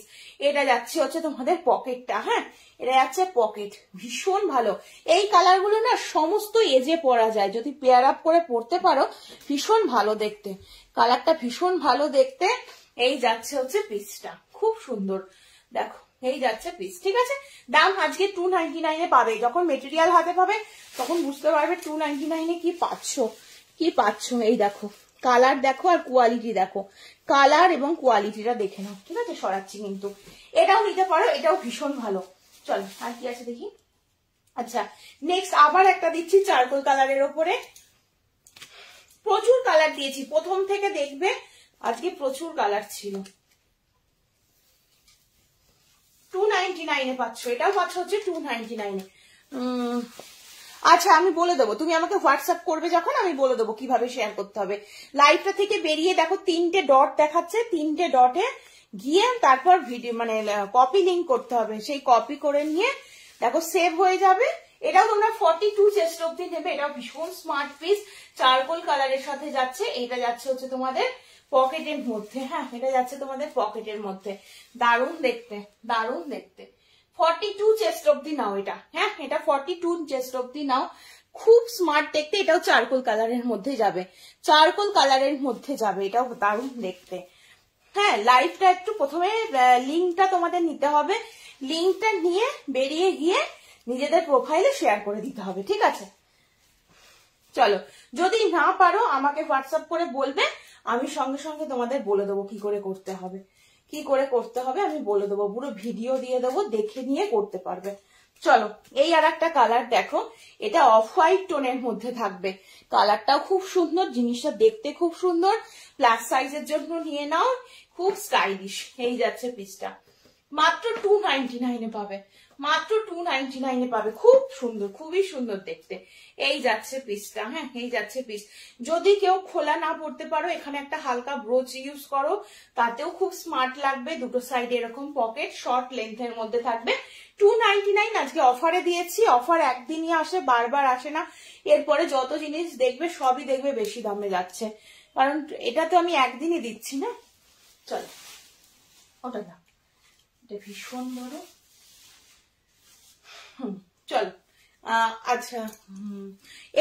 এটা যাচ্ছে হচ্ছে তোমাদের পকেটটা, হ্যাঁ এটা যাচ্ছে পকেট, ভীষণ ভালো। এই কালারগুলো না সমস্ত এজে পরা যায়, যদি পেয়ার আপ করে পরতে পারো ভীষণ ভালো দেখতে, কালারটা ভীষণ ভালো দেখতে। এই যাচ্ছে হচ্ছে পিসটা, খুব সুন্দর দেখো, এই যাচ্ছে পিস, ঠিক আছে। দাম আজকে 299 পাবে, যখন মেটেরিয়াল হাতে পাবে তখন বুঝতে পারবে 299 কি পাচ্ছ। এই দেখো কালার দেখো আর কোয়ালিটি দেখো, কালার এবং কোয়ালিটিটা দেখে নাও, ঠিক আছে সরাচ্ছি কিন্তু। এটাও নিতে পারো, এটাও ভীষণ ভালো। চলো আর কি আছে দেখি। আচ্ছা নেক্সট আবার একটা দিচ্ছি চারকোল কালারের ওপরে, প্রচুর কালার দিয়েছি, প্রথম থেকে দেখবে আজকে প্রচুর কালার ছিল। 299 পাচ্ছ, এটাও পাচ্ছ হচ্ছে 299। আচ্ছা আমি বলে দেবো, তুমি আমাকে হোয়াটসঅ্যাপ করবে যখন, আমি বলে দেবো কিভাবে শেয়ার করতে হবে। লাইভটা থেকে বেরিয়ে দেখো 3টে ডট দেখাচ্ছে, 3টে ডটে গিয়ে তারপর ভিডিও মানে কপি লিঙ্ক করতে হবে, সেই কপি করে নিয়ে দেখো সেভ হয়ে যাবে। এটাও তোমরা 42 চেস্ট অব্দি নেবে, এটাও ভীষণ স্মার্ট পিস, চারকোল কালারের সাথে যাচ্ছে। এটা যাচ্ছে হচ্ছে তোমাদের পকেটের মধ্যে, হ্যাঁ এটা যাচ্ছে তোমাদের পকেটের মধ্যে, দারুণ দেখতে, দারুণ দেখতে। 42 চেস্ট অব্দি নাও এটা, হ্যাঁ এটা 42 চেস্ট অব্দি নাও, খুব স্মার্ট দেখতে। এটাও চারকোল কালারের মধ্যে যাবে, চারকোল কালারের মধ্যে যাবে, এটাও দারুণ দেখতে। হ্যাঁ লাইভটা একটু প্রথমে লিঙ্কটা তোমাদের নিতে হবে, লিঙ্কটা নিয়ে বেরিয়ে গিয়ে নিজেদের প্রোফাইলে শেয়ার করে দিতে হবে, ঠিক আছে। চলো যদি না পারো আমাকে হোয়াটসঅ্যাপ করে বলবে, আমি সঙ্গে সঙ্গে তোমাদের বলে দেবো কি করে করতে হবে, কি করে করতে হবে আমি বলে দেবো, পুরো ভিডিও দিয়ে দেবো, দেখে নিয়ে করতে পারবে। চলো এই আর একটা কালার দেখো, এটা অফ হোয়াইট টোনের মধ্যে থাকবে, কালারটাও খুব সুন্দর, জিনিসটা দেখতে খুব সুন্দর, প্লাস সাইজের জন্য নিয়ে নাও, খুব স্টাইলিশ। এই যাচ্ছে পিসটা, মাত্র 299 পাবে, মাত্র 299 পাবে, খুব সুন্দর, খুবই সুন্দর দেখতে। এই যাচ্ছে পিসটা, হ্যাঁ এই যাচ্ছে পিস। যদি কেউ খোলা না পড়তে পারো, এখানে একটা হালকা ব্রোচ ইউজ করো, তাতেও খুব স্মার্ট লাগবে। দুটো সাইডে এরকম পকেট, শর্ট লেন্থের মধ্যে থাকবে। 299 আজকে অফারে দিয়েছি, অফার একদিনই আসে, বারবার আসে না। এরপরে যত জিনিস দেখবে সবই দেখবে বেশি দামে যাচ্ছে, কারণ এটা তো আমি একদিনই দিচ্ছি না। চলো ওটা না, এটা ভীষণ বড়। চলো আচ্ছা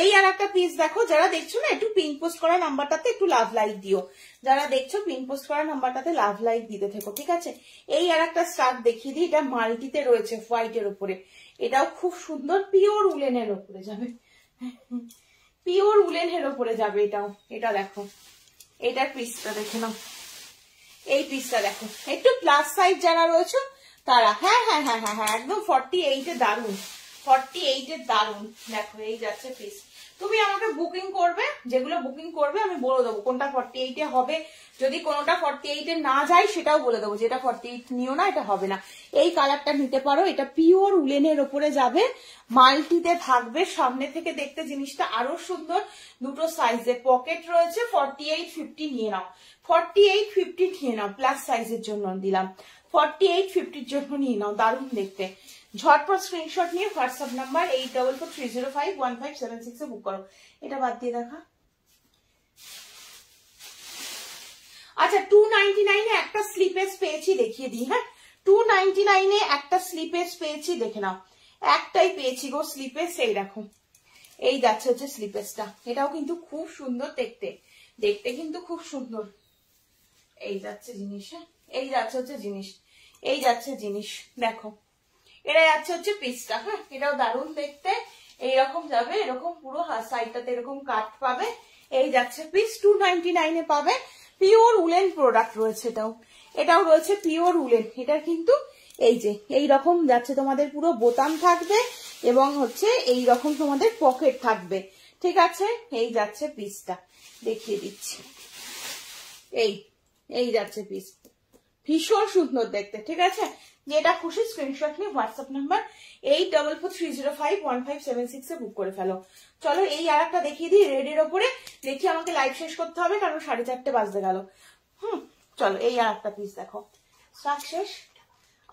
এই আর একটা পিস দেখো, যারা দেখছো না একটু পিন পোস্ট করা নাম্বারটাতে একটু লাভ লাইক দিও, যারা দেখছো পিন পোস্ট করা নাম্বারটাতে লাভ লাইক দিতে থেকো, ঠিক আছে। এই আর একটা স্টার্ট দেখিয়ে দিই, এটা মাল্টিতে রয়েছে হোয়াইটের উপরে, এটাও খুব সুন্দর, পিওর উলেনের উপরে যাবে, পিওর উলেনের উপরে যাবে এটাও। এটা দেখো, এটার পিসটা দেখে নাও, এই পিসটা দেখো, একটু প্লাস সাইজ যারা রয়েছে তারা, হ্যাঁ হ্যাঁ হ্যাঁ হ্যাঁ হ্যাঁ একদম 48 এ দারুন, 48 এর দারুন দেখো। এই যাচ্ছে পিস, তুমি আমাকে বুকিং করবে, যেগুলো বুকিং করবে আমি বলে দেবো কোনটা 48 এ হবে। যদি কোনোটা 48 এ না যায় সেটাও বলে দেবো, যেটা 48 নিও না, এটা হবে না। এই কালারটা নিতে পারো, এটা পিওর উলেনের ওপরে যাবে, মাল্টিতে থাকবে, সামনে থেকে দেখতে জিনিসটা আরো সুন্দর। দুটো সাইজে পকেট রয়েছে, 48-50 নিয়ে নাও, 48-50 নিয়ে নাও, প্লাস সাইজের জন্য দিলাম, 48-50 জন্য নিয়ে নাও, দারুণ দেখতে। ঝটপট স্ক্রিনশট নিয়ে হোয়াটসঅ্যাপ নাম্বার 8443051576 এ বুক করো। এটা বাদ দিয়ে দেখা। আচ্ছা 299 এ একটা স্লিপেস পেয়েছি, দেখিয়ে দিই। হ্যাঁ 299 এ একটা স্লিপেস পেয়েছি, দেখে নাও, একটাই পেয়েছি গো স্লিপেস। এই দেখো, এই যাচ্ছে হচ্ছে স্লিপেসটা, এটাও কিন্তু খুব সুন্দর দেখতে, দেখতে কিন্তু খুব সুন্দর। এই যাচ্ছে জিনিস, এই যাচ্ছে হচ্ছে জিনিস, এই যাচ্ছে জিনিস, দেখো এটা যাচ্ছে হচ্ছে পিসটা। হ্যাঁ এটাও দারুণ দেখতে, এইরকম যাবে, এরকম পুরো সাইডটাতে এরকম কাট পাবে। এই যাচ্ছে পিস, 299 এ পাবে। পিওর উলেন প্রোডাক্ট রয়েছে, এটাও রয়েছে পিওর উলেন। এটা কিন্তু এই যে এই রকম যাচ্ছে, তোমাদের পুরো বোতাম থাকবে এবং হচ্ছে এই রকম তোমাদের পকেট থাকবে, ঠিক আছে। এই যাচ্ছে পিসটা, দেখিয়ে দিচ্ছি, এই যাচ্ছে পিস, ভীষণ সুন্দর দেখতে, ঠিক আছে। যেটা খুশি স্ক্রিনশট নিয়ে হোয়াটসঅ্যাপ নাম্বার 8443051576 এ বুক করে ফেলো। চলো এই আর একটা দেখিয়ে দিই রেডের ওপরে, দেখি আমাকে লাইভ শেষ করতে হবে কারণ 4:30 বাজতে গেল। চলো এই আর একটা পিস দেখো, স্টক শেষ।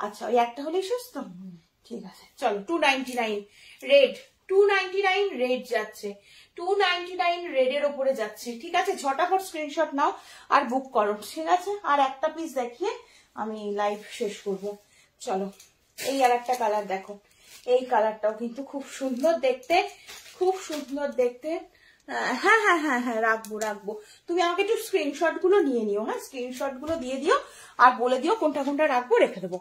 আচ্ছা ওই একটা হলেই শেষ তো, ঠিক আছে। চলো 299 রেড, 299 রেড যাচ্ছে, 299 রেডের ওপরে যাচ্ছে, ঠিক আছে। ঝটাফট স্ক্রিনশট নাও আর বুক করো, ঠিক আছে। আর একটা পিস দেখিয়ে আমি লাইভ শেষ করব। চলো এই আর একটা কালার দেখো, এই কালারটাও কিন্তু খুব সুন্দর দেখতে, খুব সুন্দর দেখতে। হ্যাঁ হ্যাঁ হ্যাঁ হ্যাঁ রাখবো রাখবো, তুমি আমাকে একটু স্ক্রিনশট গুলো নিয়ে নিও। হ্যাঁ স্ক্রিনশট গুলো দিয়ে দিও আর বলে দিও কোনটা কোনটা রাখবো, রেখে দেবো,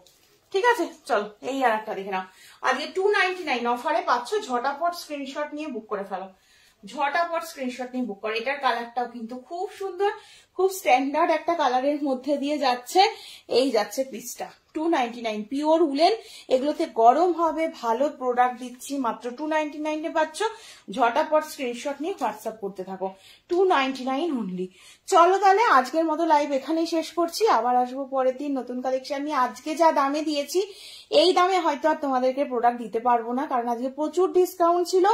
ঠিক আছে। চলো এই আর একটা দেখে নাও, আজকে 299 অফারে পাচ্ছ, ঝটাপট স্ক্রিনশট নিয়ে বুক করে ফেলো, ঝটাপট স্ক্রিনশট নিয়ে বুক করো। এটার কালারটাও কিন্তু খুব সুন্দর, খুব স্ট্যান্ডার্ড একটা কালারের মধ্যে দিয়ে যাচ্ছে। এই যাচ্ছে পিসটা 299 পিওর উলেন, এগুলোতে গরম হবে, ভালো প্রোডাক্ট দিচ্ছি, মাত্র 299 এ পাচ্ছ। ঝটাপট স্ক্রিনশট নিয়ে হোয়াটসঅ্যাপ করতে থাকো, 299 অনলি। চলো তাহলে আজকের মতো লাইভ এখানেই শেষ করছি, আবার আসবো পরের দিন নতুন কালেকশন নিয়ে। আজকে যা দামে দিয়েছি এই দামে হয়তো আর তোমাদেরকে প্রোডাক্ট দিতে পারবো না, কারণ আজকে প্রচুর ডিসকাউন্ট ছিল।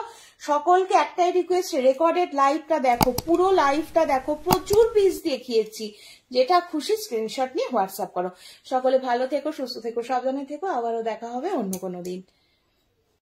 সকলকে একটাই রিকোয়েস্ট, রেকর্ডেড লাইভটা দেখো, পুরো লাইভটা দেখো, প্রচুর পিস দেখিয়েছি, যেটা খুশি স্ক্রিনশট নিয়ে হোয়াটসঅ্যাপ করো। সকলে ভালো থেকো, সুস্থ থেকো, সাবধানে থেকো, আবারও দেখা হবে অন্য কোনো দিন।